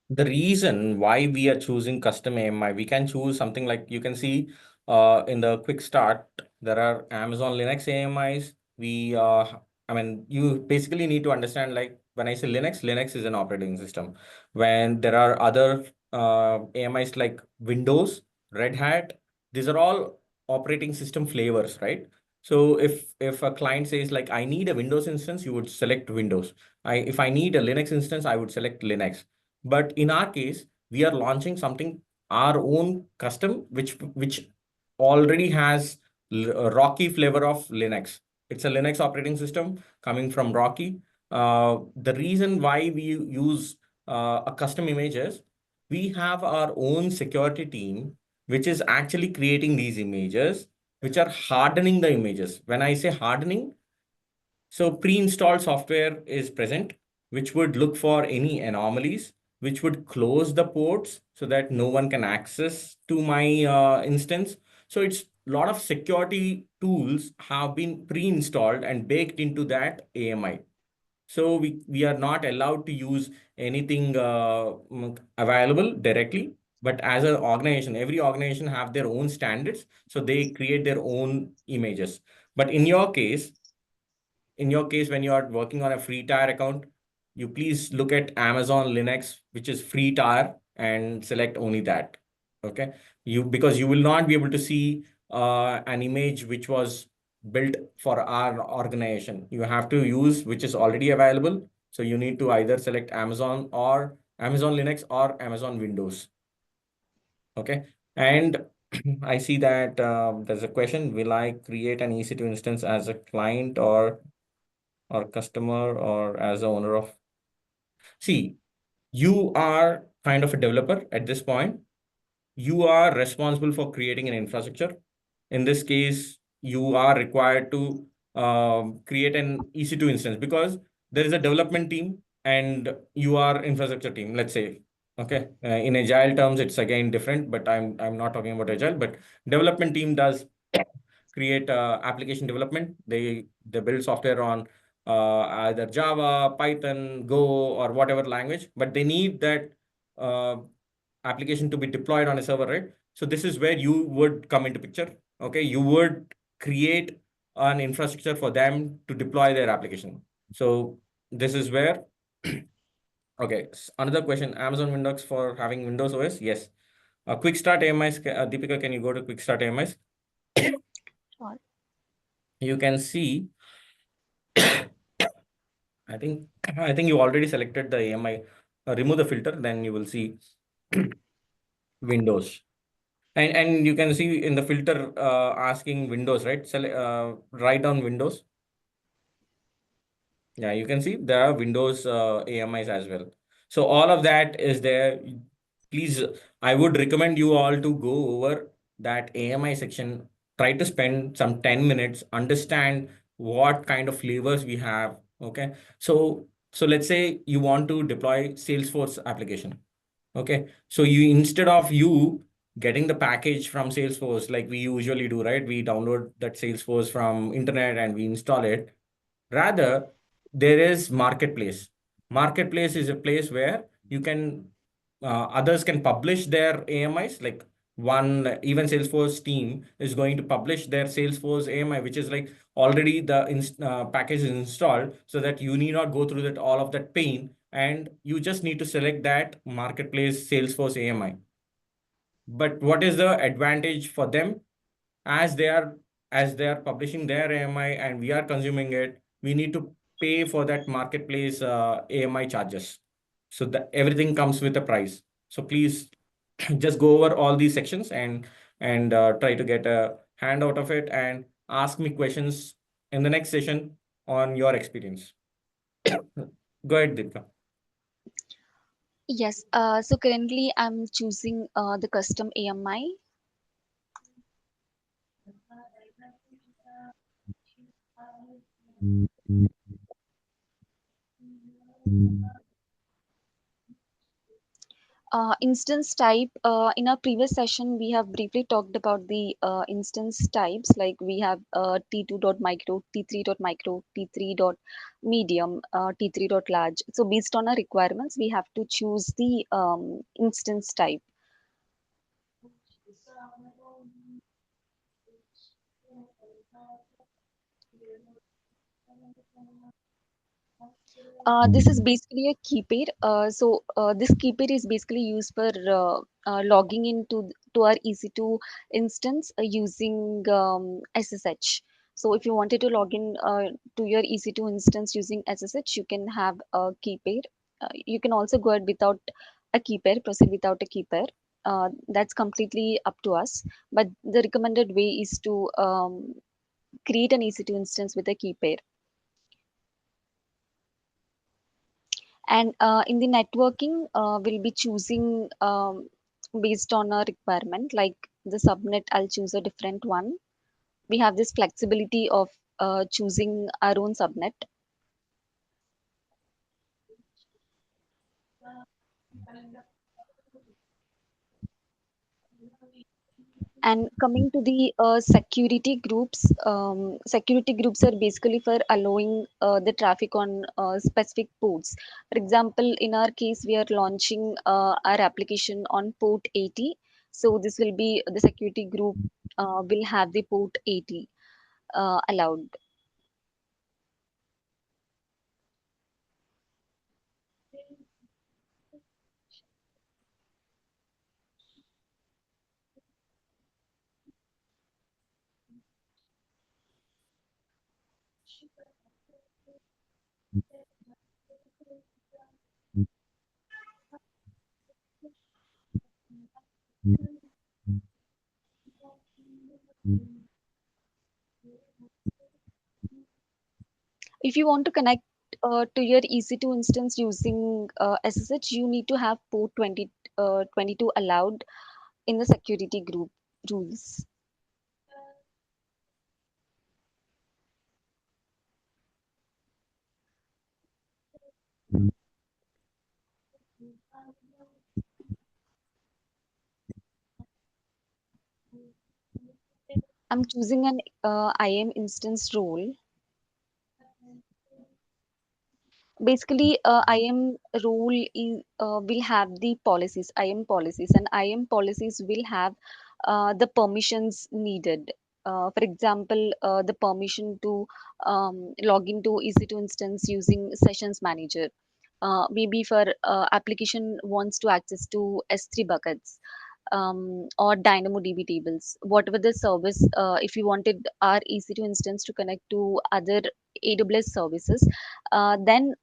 The reason why we are choosing custom AMI, we can choose something like you can see in the quick start, there are Amazon Linux AMIs. I mean, you basically need to understand like when I say Linux, Linux is an operating system. When there are other AMIs like Windows, Red Hat, these are all operating system flavors, right? So if a client says like I need a Windows instance, you would select Windows. If I need a Linux instance, I would select Linux. But in our case, we are launching something our own custom, which already has a Rocky flavor of Linux. It's a Linux operating system coming from Rocky. The reason why we use a custom images, we have our own security team, which is actually creating these images, which are hardening the images. When I say hardening, so pre-installed software is present, which would look for any anomalies, which would close the ports so that no one can access to my instance. So it's a lot of security tools have been pre-installed and baked into that AMI. So we are not allowed to use anything available directly. But as an organization, every organization have their own standards. So they create their own images. But in your case, when you are working on a free tier account, you please look at Amazon Linux, which is free tier, and select only that. Okay. Because you will not be able to see an image which was built for our organization. You have to use which is already available. So you need to either select Amazon or Amazon Linux or Amazon Windows. Okay. And I see that there's a question, will I create an EC2 instance as a client or customer or as a owner of? See, you are kind of a developer at this point. You are responsible for creating an infrastructure. In this case, you are required to create an EC2 instance because there is a development team and you are infrastructure team, let's say. Okay. In agile terms, it's again different, but I'm not talking about agile, but development team does create application development. They build software on either Java, Python, Go, or whatever language, but they need that uh, application to be deployed on a server, right? So this is where you would come into picture. Okay, you would create an infrastructure for them to deploy their application. So this is where. Okay, another question. Amazon Windows for having Windows OS? Yes. Quick start AMIs. Deepika, can you go to quick start AMIs? Sure. You can see. I think you already selected the AMI. Remove the filter, then you will see Windows. And you can see in the filter asking Windows, right? Write down Windows. Yeah, you can see there are Windows AMIs as well. So all of that is there. Please, I would recommend you all to go over that AMI section. Try to spend some 10 minutes, understand what kind of flavors we have. Okay. So let's say you want to deploy Salesforce application. Okay. So instead of you getting the package from Salesforce, like we usually do, right? We download that Salesforce from internet and we install it. Rather, there is marketplace. Marketplace is a place where you can others can publish their AMIs. Like one even Salesforce team is going to publish their Salesforce AMI, which is like already the package is installed, so that you need not go through that all of that pain, and you just need to select that marketplace Salesforce AMI. But what is the advantage for them? as they are as they are publishing their AMI and we are consuming it, we need to pay for that marketplace AMI charges. So that everything comes with a price. So please just go over all these sections and try to get a hand out of it and ask me questions in the next session on your experience. Go ahead, Deepika. Yes. So currently I'm choosing the custom AMI. Instance type, in our previous session, we have briefly talked about the instance types, like we have T2.micro, T3.micro, T3.medium, T3.large. So based on our requirements, we have to choose the instance type. This is basically a key pair. This key pair is basically used for logging into to our EC2 instance using SSH. So if you wanted to log in to your EC2 instance using SSH, you can have a key pair. You can also go ahead without a key pair, proceed without a key pair. That's completely up to us. But the recommended way is to create an EC2 instance with a key pair. And in the networking, we'll be choosing based on a requirement, like the subnet, I'll choose a different one. We have this flexibility of choosing our own subnet. And coming to the security groups are basically for allowing the traffic on specific ports. For example, in our case, we are launching our application on port 80. So this will be the security group will have the port 80 allowed. If you want to connect to your EC2 instance using SSH, you need to have port 22 allowed in the security group rules. I'm choosing an IAM instance role. Basically, IAM role is, will have the policies, IAM policies, and IAM policies will have the permissions needed. For example, the permission to log into EC2 instance using sessions manager. Maybe for application wants to access to S3 buckets or DynamoDB tables, whatever the service. If you wanted our EC2 instance to connect to other AWS services, then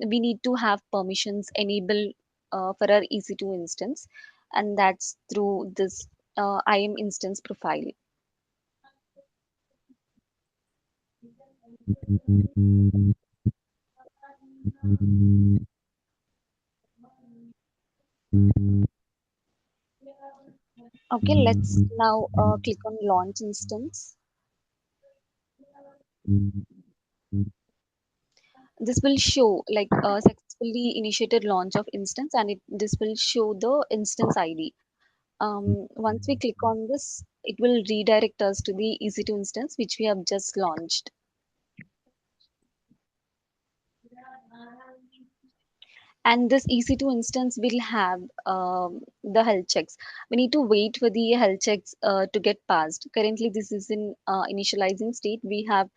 we need to have permissions enabled for our EC2 instance, and that's through this IAM instance profile. Okay, let's now click on launch instance. This will show like successfully initiated launch of instance, and this will show the instance ID. Once we click on this, it will redirect us to the EC2 instance which we have just launched. And this EC2 instance will have the health checks. We need to wait for the health checks to get passed. Currently, this is in initializing state. We have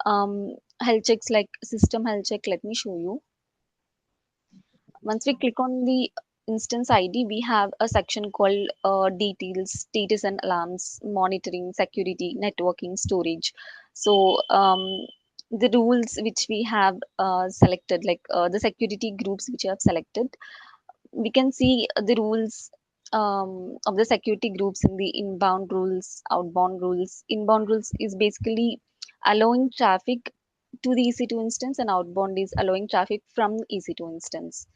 health checks like system health check. Let me show you. Once we click on the instance ID, we have a section called details, status and alarms, monitoring, security, networking, storage. So the rules which we have selected, like the security groups which you have selected, we can see the rules of the security groups in the inbound rules, outbound rules. Inbound rules is basically allowing traffic to the EC2 instance, and outbound is allowing traffic from EC2 instance.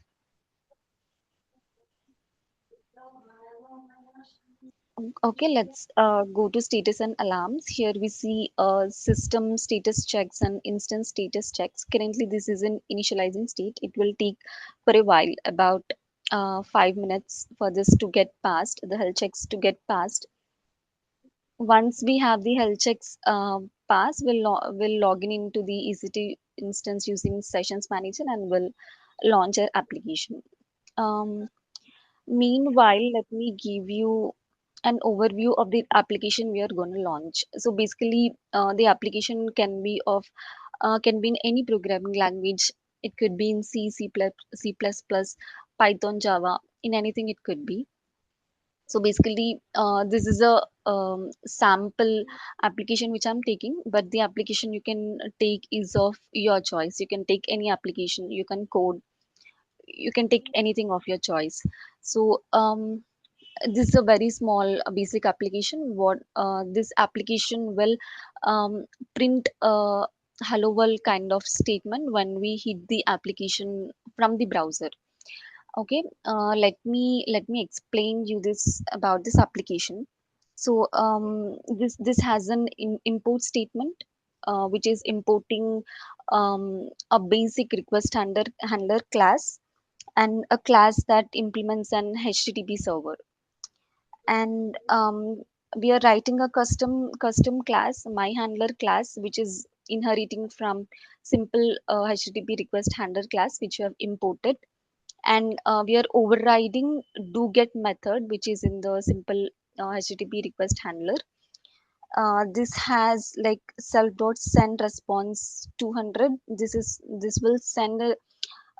Okay, let's go to status and alarms. Here we see system status checks and instance status checks. Currently, this is in initializing state. It will take for a while, about 5 minutes for this to get passed, the health checks to get passed. Once we have the health checks pass, we'll log in into the EC2 instance using Sessions Manager and we'll launch our application. Meanwhile, let me give you an overview of the application we are going to launch. So basically, the application can be in any programming language. It could be in C, C++, Python, Java, in anything it could be. So basically, this is a sample application which I'm taking, but the application you can take is of your choice. You can take any application, you can code, you can take anything of your choice. So this is a very small basic application. What this application will print a hello world kind of statement when we hit the application from the browser. Okay, let me explain you this about this application. So this has an import statement which is importing a basic request handler class and a class that implements an HTTP server. And we are writing a custom class, my handler class, which is inheriting from simple HTTP request handler class which we have imported, and we are overriding do get method which is in the simple HTTP request handler. This has like self dot send response 200. This will send a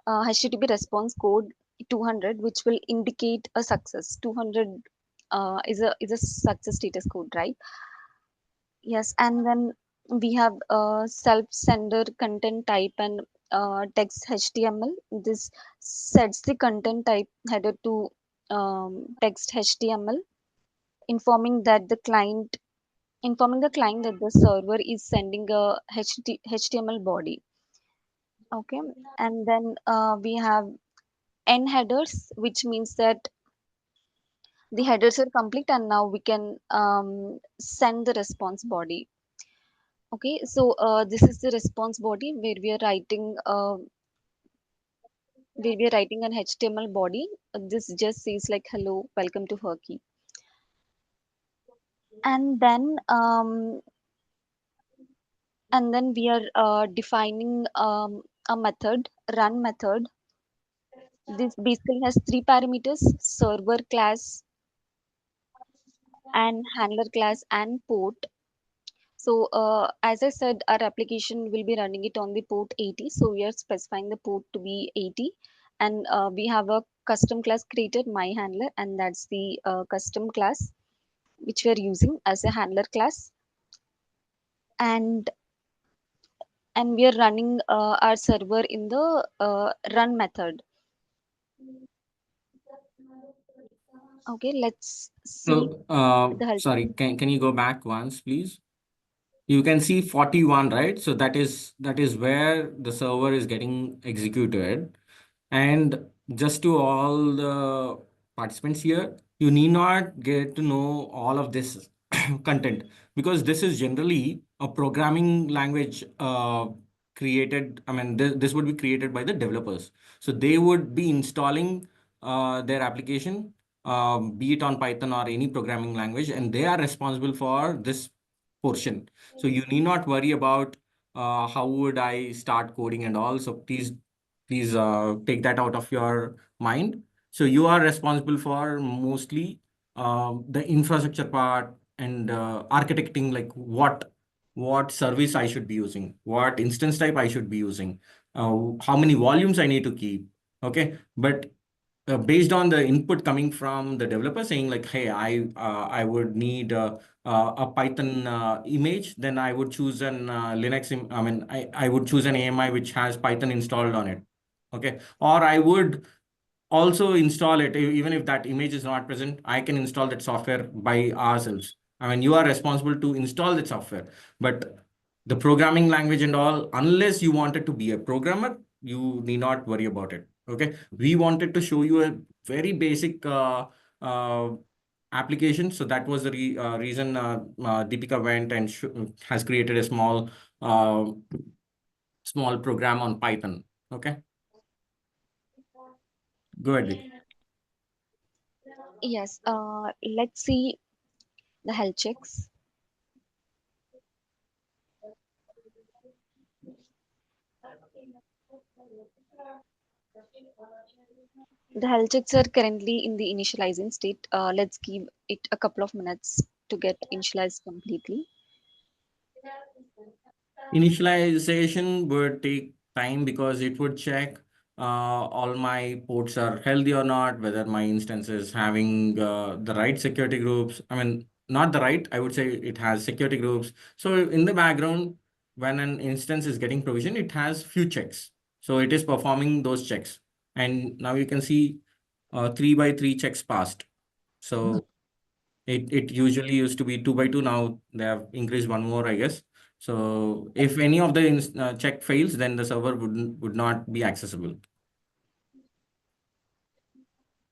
HTTP response code 200 which will indicate a success. 200 is a success status code, right? Yes, and then we have self sender content type and text HTML. This sets the content type header to text HTML, informing that the client that the server is sending a HTML body. Okay, and then we have n headers, which means that the headers are complete and now we can send the response body. Okay, so this is the response body where we are writing an HTML body. This just says like hello, welcome to Hershakti. And then we are defining a method, run method. This basically has 3 parameters: server class and handler class and port. So as I said, our application will be running it on the port 80. So we are specifying the port to be 80, and we have a custom class created, my handler, and that's the custom class which we are using as a handler class. And we are running our server in the run method. Okay, let's see So, the help. sorry, can you go back once, please? You can see 41, right? So that is where the server is getting executed. And just to all the participants here, you need not get to know all of this content, because this is generally a programming language created. I mean, this would be created by the developers. So they would be installing their application, be it on Python or any programming language, and they are responsible for this portion. So you need not worry about how would I start coding and all. So please take that out of your mind. So you are responsible for mostly the infrastructure part and architecting, like what service I should be using, what instance type I should be using, how many volumes I need to keep. Okay, but based on the input coming from the developer saying like, hey, I would need a Python image, then I would choose an I mean, I would choose an AMI which has Python installed on it. Okay, or I would also install it. Even if that image is not present, I can install that software by ourselves. I mean, you are responsible to install that software, but the programming language and all, unless you wanted to be a programmer, you need not worry about it. Okay, we wanted to show you a very basic uh, application. So that was the reason Deepika went and has created a uh, small program on Python. Okay, go ahead, Deepika. Yes, let's see the health checks. The health checks are currently in the initializing state. Let's give it a couple of minutes to get initialized completely. Initialization would take time because it would check all my ports are healthy or not, whether my instance is having the right security groups. I mean, not the right, I would say it has security groups. So in the background, when an instance is getting provision, it has few checks. So it is performing those checks. And now you can see 3 by 3 checks passed. So it usually used to be 2 by 2. Now they have increased one more, I guess. So if any of the check fails, then the server would not be accessible.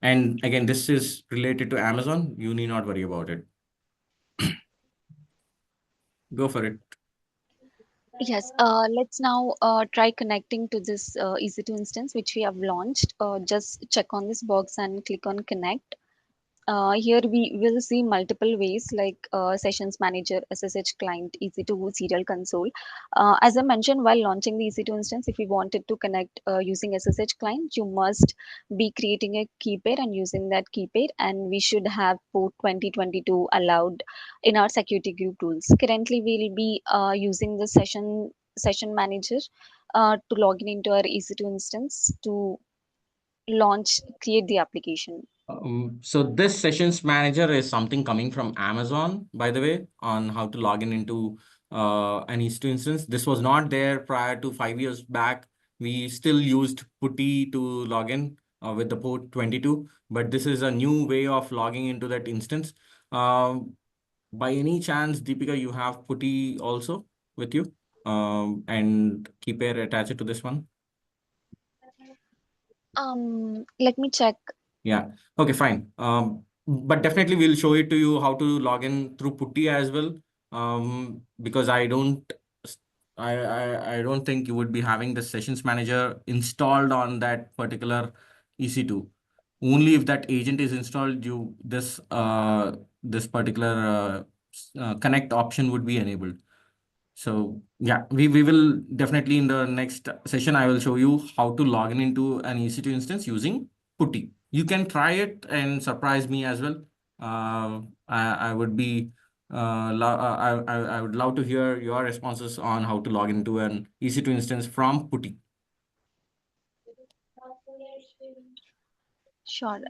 And again, this is related to Amazon. You need not worry about it. Go for it. Yes, let's now try connecting to this EC2 instance which we have launched. Just check on this box and click on connect. Here we will see multiple ways like sessions manager, SSH client, EC2 serial console. As I mentioned while launching the EC2 instance, if you wanted to connect using SSH client, you must be creating a key pair and using that key pair, and we should have port 2022 allowed in our security group rules. Currently, we'll be using the session manager to log in into our EC2 instance to create the application. So this sessions manager is something coming from Amazon, by the way, on how to log in into an EC2 instance. This was not there prior to 5 years back. We still used PuTTY to log in with the port 22, but this is a new way of logging into that instance. By any chance, Deepika, you have PuTTY also with you, and keep it attached to this one? Let me check. Yeah. Okay, fine. But definitely we'll show it to you how to log in through PuTTY as well. Because I don't think you would be having the sessions manager installed on that particular EC2. Only if that agent is installed, this particular connect option would be enabled. So yeah, we will definitely in the next session, I will show you how to log in into an EC2 instance using PuTTY. You can try it and surprise me as well. I would be I would love to hear your responses on how to log into an EC2 instance from PuTTY. Sure.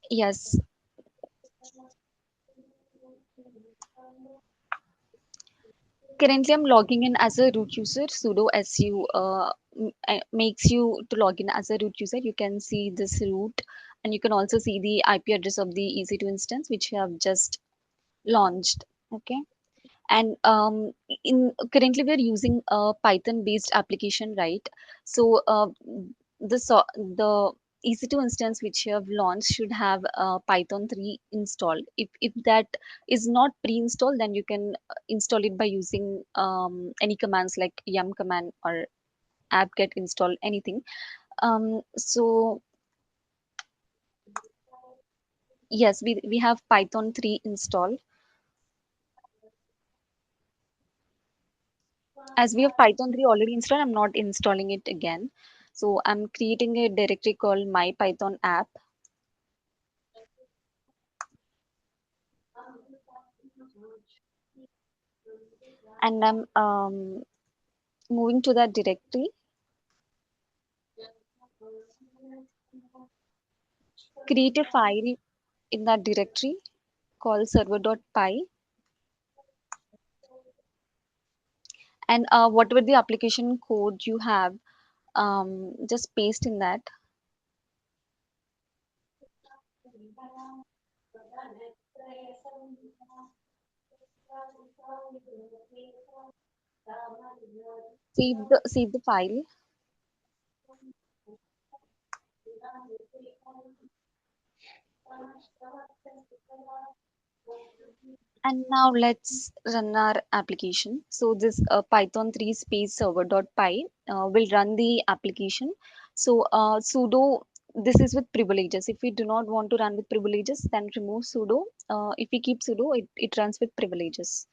Yes. Currently, I'm logging in as a root user. Sudo su makes you to log in as a root user. You can see this root, and you can also see the IP address of the EC2 instance, which we have just launched. Okay. And in currently we're using a Python based application, right? So the EC2 instance which you have launched should have Python 3 installed. If that is not pre-installed, then you can install it by using any commands like yum command or apt-get install, anything. So yes, we have Python 3 installed. As we have Python 3 already installed, I'm not installing it again. So I'm creating a directory called my Python app. And I'm moving to that directory. Create a file in that directory called server.py. And whatever the application code you have, just paste in that. Save the file. And now let's run our application. So this Python 3 space server.py will run the application. So sudo this is with privileges. If we do not want to run with privileges, then remove sudo. If we keep sudo, it runs with privileges.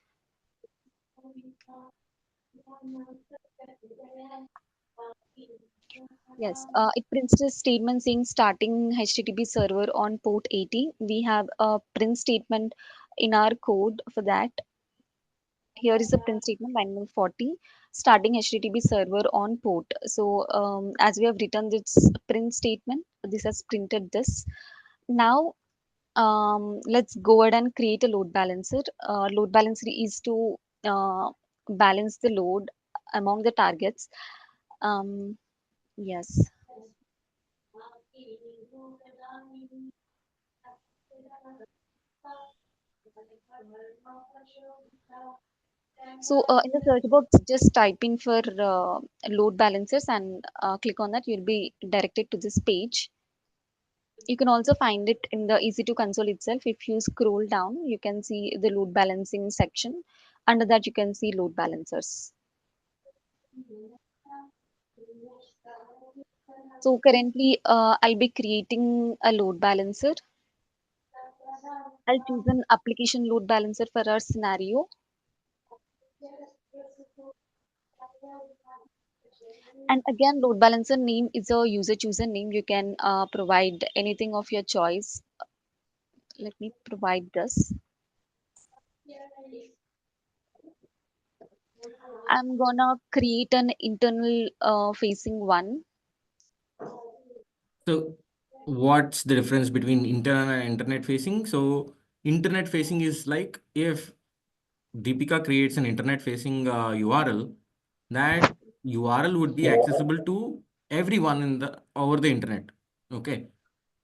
Yes, it prints a statement saying starting HTTP server on port 80. We have a print statement in our code for that. Here is the print statement line number 40, starting HTTP server on port. So as we have written this print statement, this has printed this. Now let's go ahead and create a load balancer. Load balancer is to balance the load among the targets. Yes. So in the search box, just type in for load balancers and click on that. You'll be directed to this page. You can also find it in the EC2 console itself. If you scroll down, you can see the load balancing section. Under that, you can see load balancers. So currently, I'll be creating a load balancer. I'll choose an application load balancer for our scenario. And again, load balancer name is a user chooser name. You can provide anything of your choice. Let me provide this. I'm gonna create an internal facing one. So what's the difference between internal and internet facing? So internet facing is like if Deepika creates an internet facing URL, that URL would be accessible to everyone in the over the internet. Okay.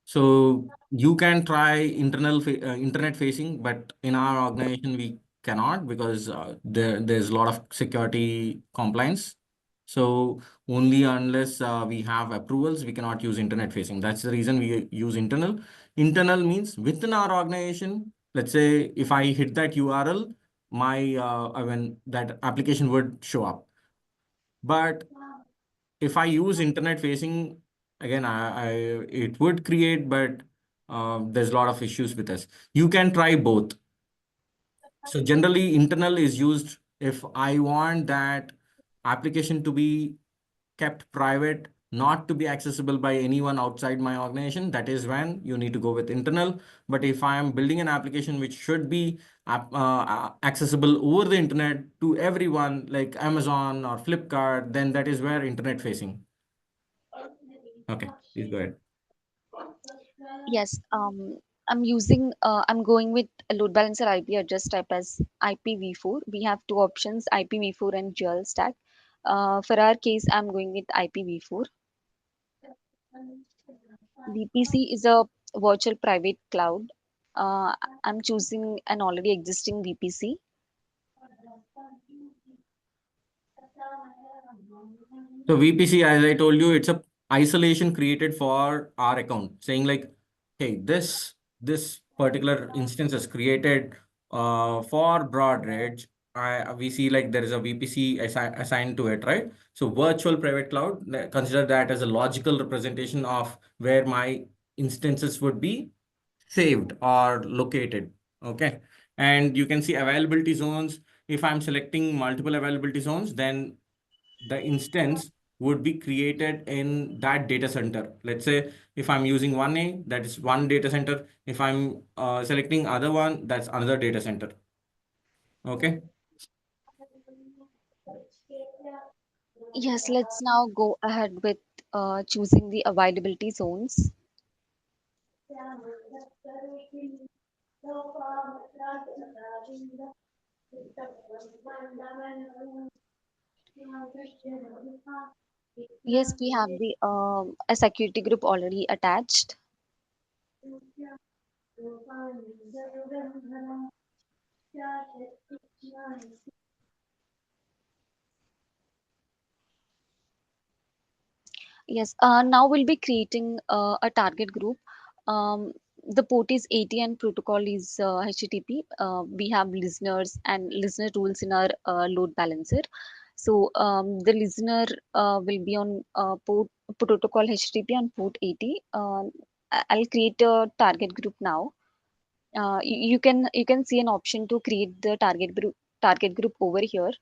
So you can try internet facing, but in our organization we cannot because there's a lot of security compliance. So only unless we have approvals, we cannot use internet facing. That's the reason we use internal. Internal means within our organization. Let's say if I hit that URL, I mean that application would show up. But if I use internet facing, again, I it would create, but there's a lot of issues with this. You can try both. So generally, internal is used if I want that application to be kept private, not to be accessible by anyone outside my organization. That is when you need to go with internal. But if I am building an application which should be accessible over the internet to everyone, like Amazon or Flipkart, then that is where internet facing. Okay, please go ahead. Yes, I'm going with a load balancer IP address type as IPv4. We have two options, IPv4 and dual stack. For our case, I'm going with IPv4. VPC is a virtual private cloud. I'm choosing an already existing VPC. So VPC, as I told you, it's a isolation created for our account, saying like, hey, this particular instance is created for Broadridge. We see like there is a VPC assigned to it, right? So virtual private cloud, consider that as a logical representation of where my instances would be saved or located. Okay. And you can see availability zones. If I'm selecting multiple availability zones, then the instance would be created in that data center. Let's say if I'm using 1A, that is one data center. If I'm selecting other one, that's another data center. Okay. Yes, let's now go ahead with choosing the availability zones. Yes, we have the a security group already attached. Yes, now we'll be creating a target group. The port is 80 and protocol is HTTP. We have listeners and listener rules in our load balancer. So the listener will be on port protocol HTTP on port 80. I'll create a target group now. You can see an option to create the target group over here.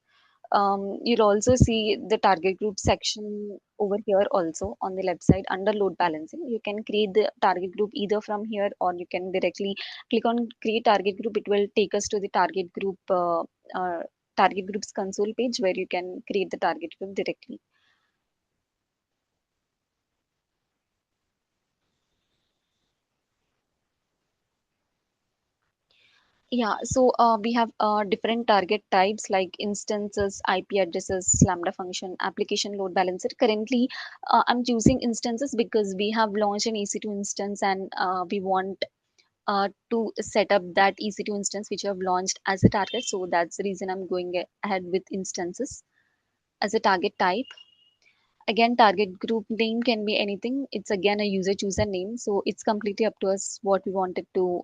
You'll also see the target group section over here also on the left side under load balancing. You can create the target group either from here, or you can directly click on create target group. It will take us to the target group's console page where you can create the target group directly. Yeah, so we have different target types like instances, IP addresses, Lambda function, application load balancer. Currently, I'm choosing instances because we have launched an EC2 instance, and we want to set up that EC2 instance which we have launched as a target. So that's the reason I'm going ahead with instances as a target type. Again, target group name can be anything. It's again a user chooser name. So it's completely up to us what we wanted to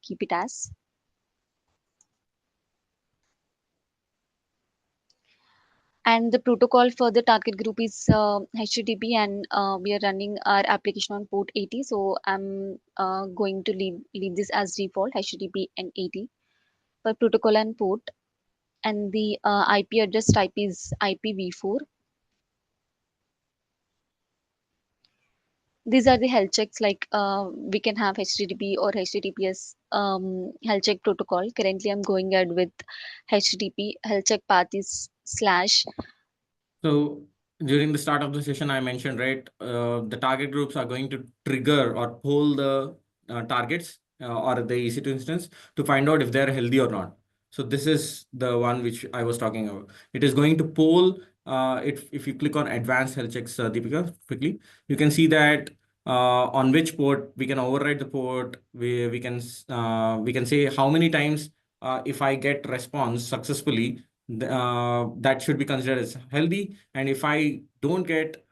keep it as. And the protocol for the target group is HTTP, and we are running our application on port 80. So I'm going to leave this as default HTTP and 80 for protocol and port. And the IP address type is IPv4. These are the health checks, like we can have HTTP or HTTPS health check protocol. Currently, I'm going ahead with HTTP. Health check path is /. So during the start of the session, I mentioned, right, the target groups are going to trigger or poll the targets or the EC2 instance to find out if they're healthy or not. So this is the one which I was talking about. It is going to poll. If you click on advanced health checks, Deepika, quickly, you can see that on which port we can override the port. We can say how many times if I get response successfully, that should be considered as healthy. And if I don't get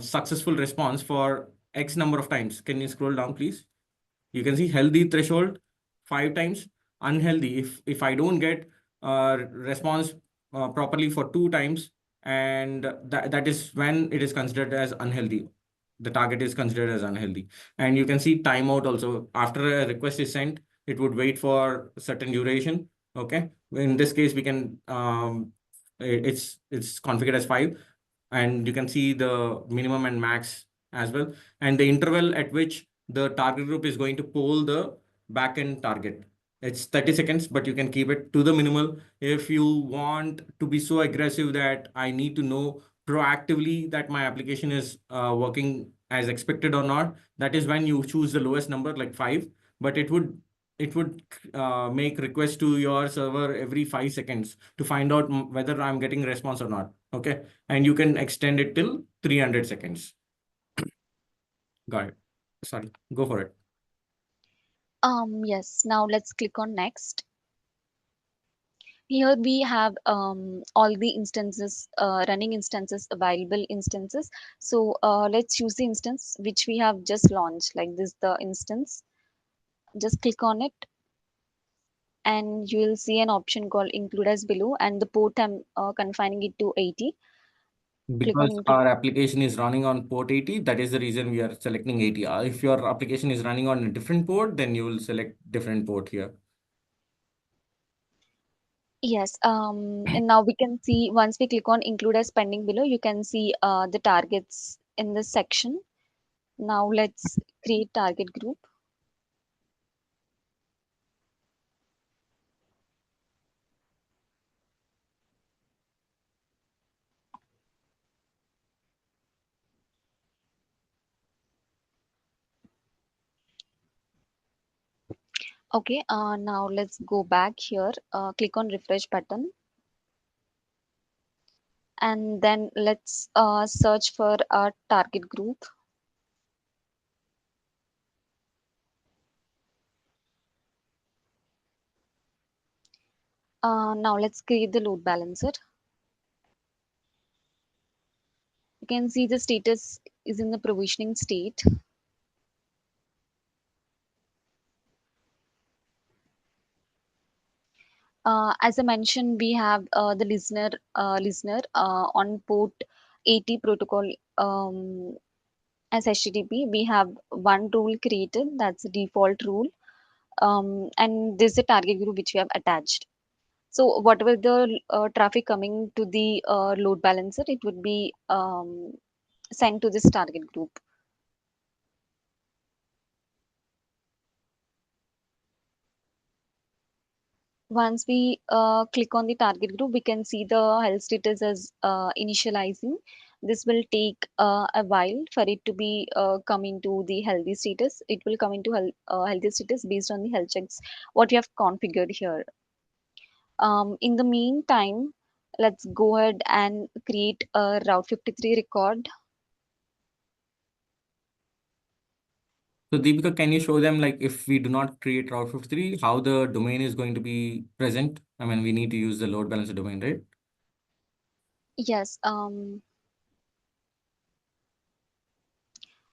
successful response for X number of times, can you scroll down, please? You can see healthy threshold 5 times, unhealthy. If I don't get response properly for 2 times, and that is when it is considered as unhealthy. The target is considered as unhealthy. And you can see timeout also. After a request is sent, it would wait for a certain duration. Okay. In this case, we can it's configured as 5, and you can see the minimum and max as well, and the interval at which the target group is going to poll the backend target. It's 30 seconds, but you can keep it to the minimal. If you want to be so aggressive that I need to know proactively that my application is working as expected or not, that is when you choose the lowest number, like 5. But it would make requests to your server every 5 seconds to find out whether I'm getting response or not. Okay. And you can extend it till 300 seconds. Got it. Sorry, go for it. Yes, now let's click on next. Here we have all the instances, running instances, available instances. So let's choose the instance which we have just launched, like this, the instance. Just click on it, and you will see an option called include as below, and the port I'm confining it to 80. Click on Because include. our application is running on port 80, that is the reason we are selecting 80. If your application is running on a different port, then you will select different port here. Yes, and now we can see, once we click on include as pending below, you can see the targets in this section. Now let's create target group. Okay, now let's go back here, click on refresh button, and then let's search for our target group. Now let's create the load balancer. You can see the status is in the provisioning state. As I mentioned, we have the listener on port 80 protocol as HTTP. We have one rule created, that's the default rule, and this is a target group which we have attached. So whatever the traffic coming to the load balancer, it would be sent to this target group. Once we click on the target group, we can see the health status as initializing. This will take a while for it to be come into the healthy status. It will come into healthy status based on the health checks what you have configured here. In the meantime, let's go ahead and create a Route 53 record. So Deepika, can you show them, like, if we do not create Route 53, how the domain is going to be present? I mean, we need to use the load balancer domain, right? Yes,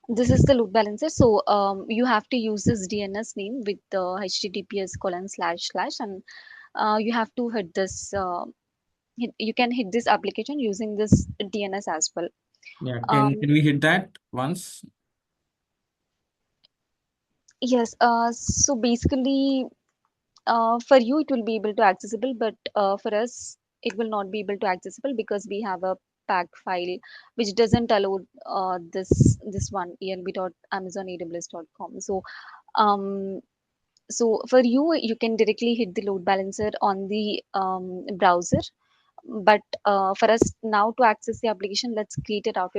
this is the load balancer. So you have to use this DNS name with the https:// and you have to hit this. You can hit this application using this DNS as well. Yeah. Um, Can we hit that once? yes. So basically, for you it will be able to accessible, but for us it will not be able to accessible because we have a pack file which doesn't allow this one elb.amazonaws.com. Um, so for you, you can directly hit the load balancer on the browser. But for us now to access the application, let's create a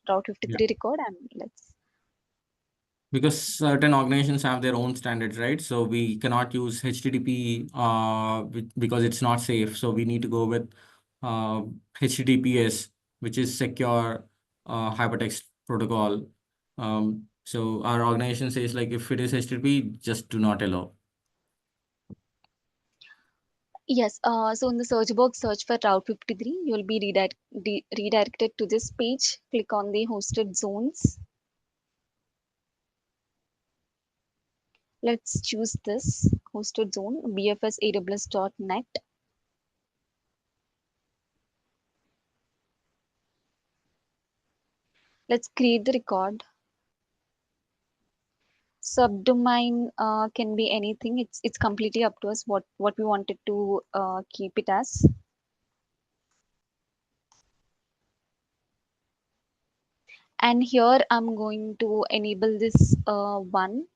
Route 53 record and let's. Because certain organizations have their own standards, right? So we cannot use HTTP because it's not safe. So we need to go with uh, HTTPS, which is secure hypertext protocol. So our organization says, like, if it is HTTP, just do not allow. Yes, so in the search box, search for Route 53. You will be redirected to this page. Click on the hosted zones. Let's choose this hosted zone, bfsaws.net. Let's create the record. Subdomain can be anything. It's completely up to us what we wanted to keep it as. And here I'm going to enable this one.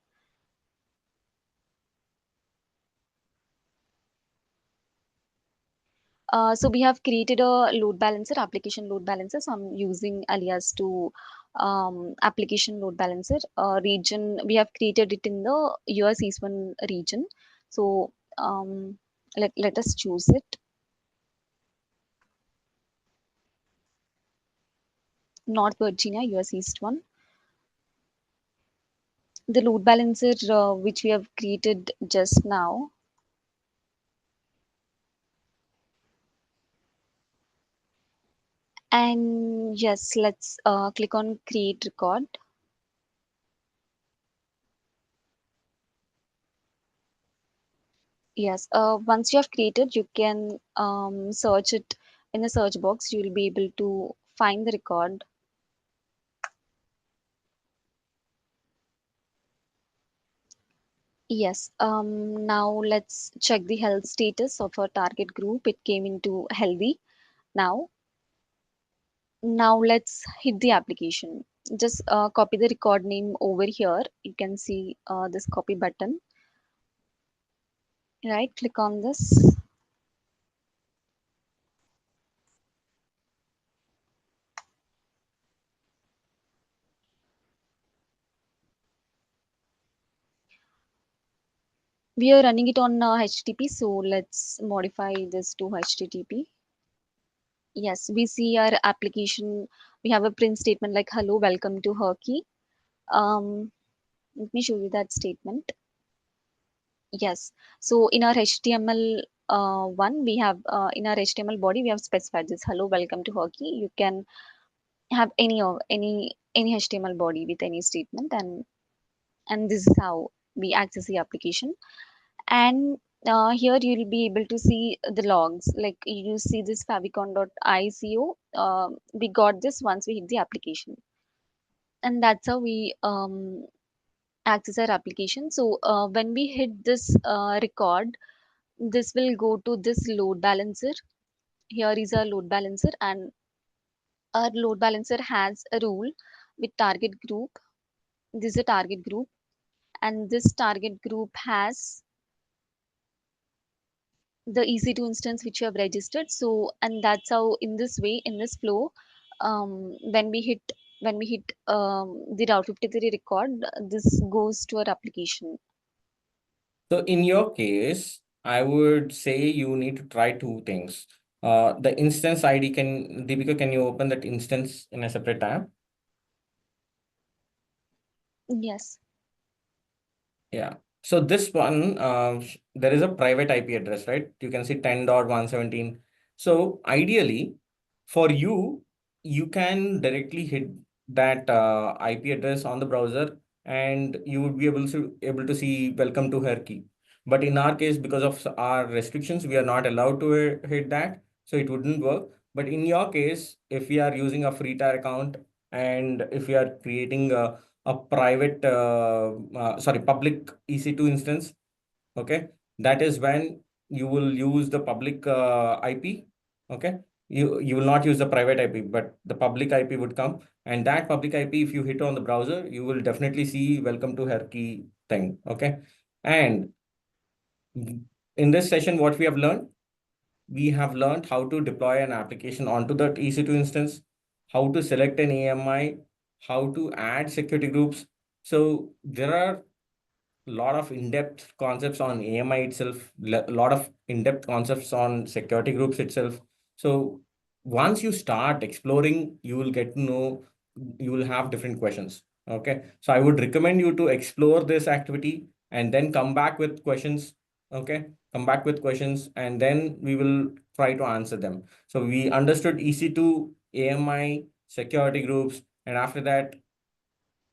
So we have created a load balancer, application load balancer. So I'm using alias to application load balancer region. We have created it in the US East 1 region. So let us choose it. North Virginia, US East 1. The load balancer which we have created just now. And yes, let's click on create record. Yes, once you have created, you can search it in the search box. You will be able to find the record. Yes, now let's check the health status of our target group. It came into healthy now. Now let's hit the application. Just copy the record name over here. You can see this copy button. Right, click on this. We are running it on HTTP, so let's modify this to HTTP. Yes, we see our application. We have a print statement like hello, welcome to Hershakti. Let me show you that statement. Yes, so in our HTML one, we have in our HTML body, we have specified this hello, welcome to Hershakti. You can have any HTML body with any statement, and this is how we access the application. And Here you'll be able to see the logs. Like you see this favicon.ico. We got this once we hit the application, and that's how we access our application. So when we hit this record, this will go to this load balancer. Here is our load balancer, and our load balancer has a rule with target group. This is a target group, and this target group has the EC2 instance which you have registered. So, and that's how in this way, in this flow, when we hit the Route 53 record, this goes to our application. So in your case, I would say you need to try two things. The instance ID Deepika, can you open that instance in a separate tab? Yes. Yeah. So this one, there is a private IP address, right? You can see 10.117. So ideally, for you, you can directly hit that IP address on the browser, and you would be able to see welcome to Hershakti. But in our case, because of our restrictions, we are not allowed to hit that, so it wouldn't work. But in your case, if we are using a free tier account, and if we are creating a private public EC2 instance, okay, that is when you will use the public IP. Okay, you will not use the private IP, but the public IP would come, and that public IP, if you hit on the browser, you will definitely see welcome to Hershakti thing. Okay, and in this session, what we have learned, how to deploy an application onto that EC2 instance, how to select an AMI, how to add security groups. So there are a lot of in-depth concepts on AMI itself, a lot of in-depth concepts on security groups itself. So once you start exploring, you will get to know, you will have different questions. Okay. So I would recommend you to explore this activity and then come back with questions. Okay. Come back with questions, and then we will try to answer them. So we understood EC2, AMI, security groups, and after that,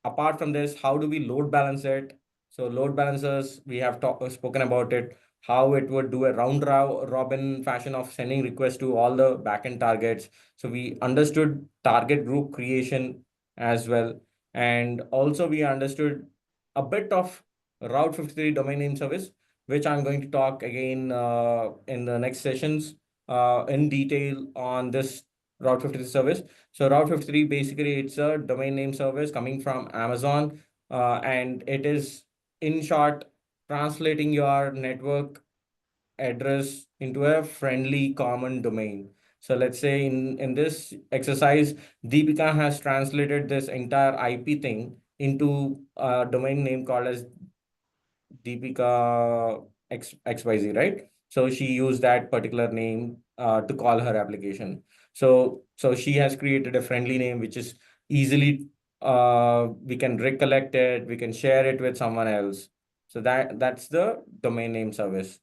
apart from this, how do we load balance it? So load balancers, we have spoken about it, how it would do a robin fashion of sending requests to all the backend targets. So we understood target group creation as well. And also we understood a bit of Route 53 domain name service, which I'm going to talk again in the next sessions in detail on this Route 53 service. So Route 53, basically, it's a domain name service coming from Amazon, and it is, in short, translating your network address into a friendly common domain. So let's say in this exercise, Deepika has translated this entire IP thing into a domain name called as Deepika XYZ, right? So she used that particular name to call her application. So she has created a friendly name which is easily we can recollect it, we can share it with someone else. So that's the domain name service.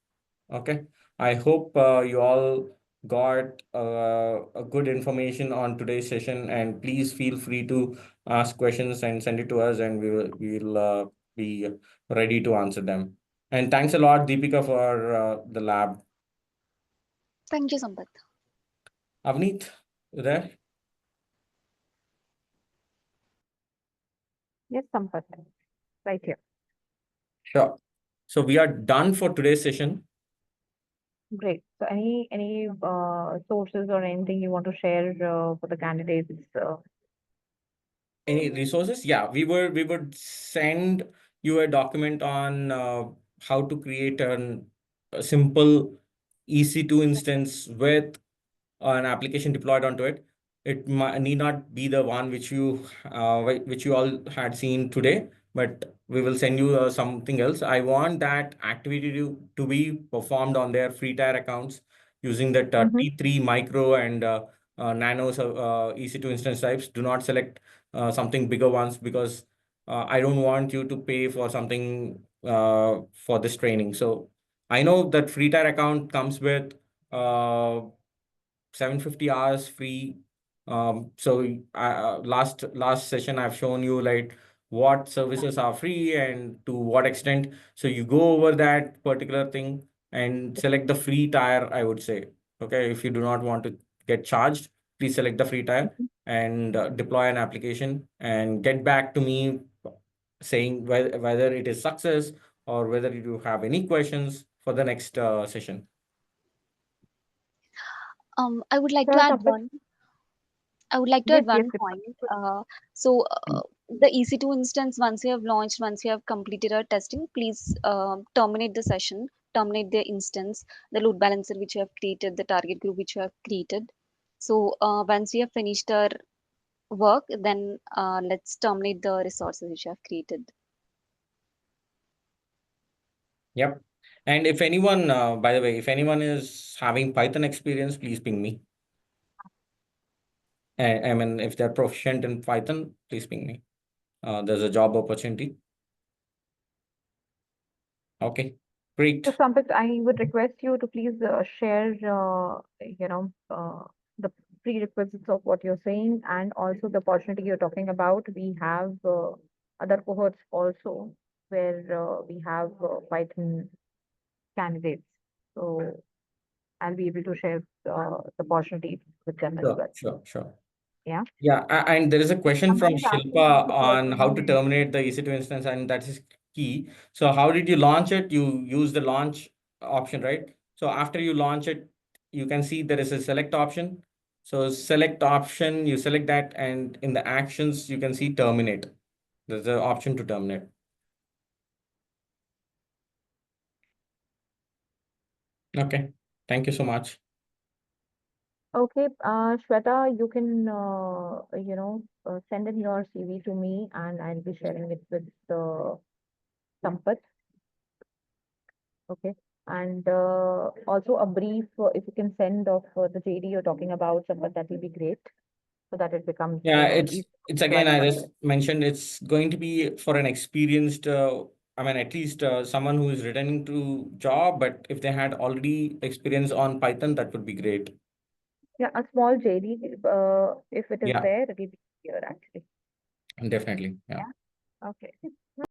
Okay. I hope you all got a good information on today's session, and please feel free to ask questions and send it to us, and we will be ready to answer them. And thanks a lot, Deepika, for the lab. Thank you, Sampath. Avneet, you there? Yes, Sampath, right here. Sure. So we are done for today's session. Great. So any sources or anything you want to share for the candidates? Any resources? Yeah, we would send you a document on how to create a simple EC2 instance with an application deployed onto it. It need not be the one which you all had seen today, but we will send you something else. I want that activity to be performed on their free tier accounts using that T3 micro and nano EC2 instance types. Do not select something bigger ones, because I don't want you to pay for something for this training. So I know that free tier account comes with 750 hours free. So last session I've shown you like what services are free and to what extent. So you go over that particular thing and select the free tier, I would say. Okay, if you do not want to get charged, please select the free tier and deploy an application and get back to me saying whether it is success or whether you have any questions for the next session. I would like to Sure, add Sampath. one. I would like to Yes, add yes, one yes. point. So the EC2 instance, once you have launched, once you have completed our testing, please terminate the session, terminate the instance, the load balancer which you have created, the target group which you have created. So once you have finished our work, then let's terminate the resources which you have created. Yep. And if anyone, by the way, if anyone is having Python experience, please ping me. I mean, if they're proficient in Python, please ping me. There's a job opportunity. Okay, great. So, Sampath, I would request you to please share, the prerequisites of what you're saying and also the opportunity you're talking about. We have other cohorts also where we have Python candidates. So I'll be able to share the opportunity with them as well. Sure. Yeah. Yeah, and there is a question from Somebody's asking Shilpa about on how to terminate the EC2 instance, and that is key. So how did you launch it? You use the launch option, right? So after you launch it, you can see there is a select option. So select option, you select that, and in the actions, you can see terminate. There's an option to terminate. Okay, thank you so much. Okay, Shweta, you can, send in your CV to me and I'll be sharing it with Sampath. Okay. And also a brief, if you can send of the JD you're talking about, Sampath, that will be great. So that it becomes Yeah, easy it's to again, I identify. just mentioned it's going to be for an experienced, I mean, at least someone who is returning to job, but if they had already experience on Python, that would be great. Yeah, a small JD, if it is Yeah, there, it will be here actually. definitely. Yeah. Yeah. Okay.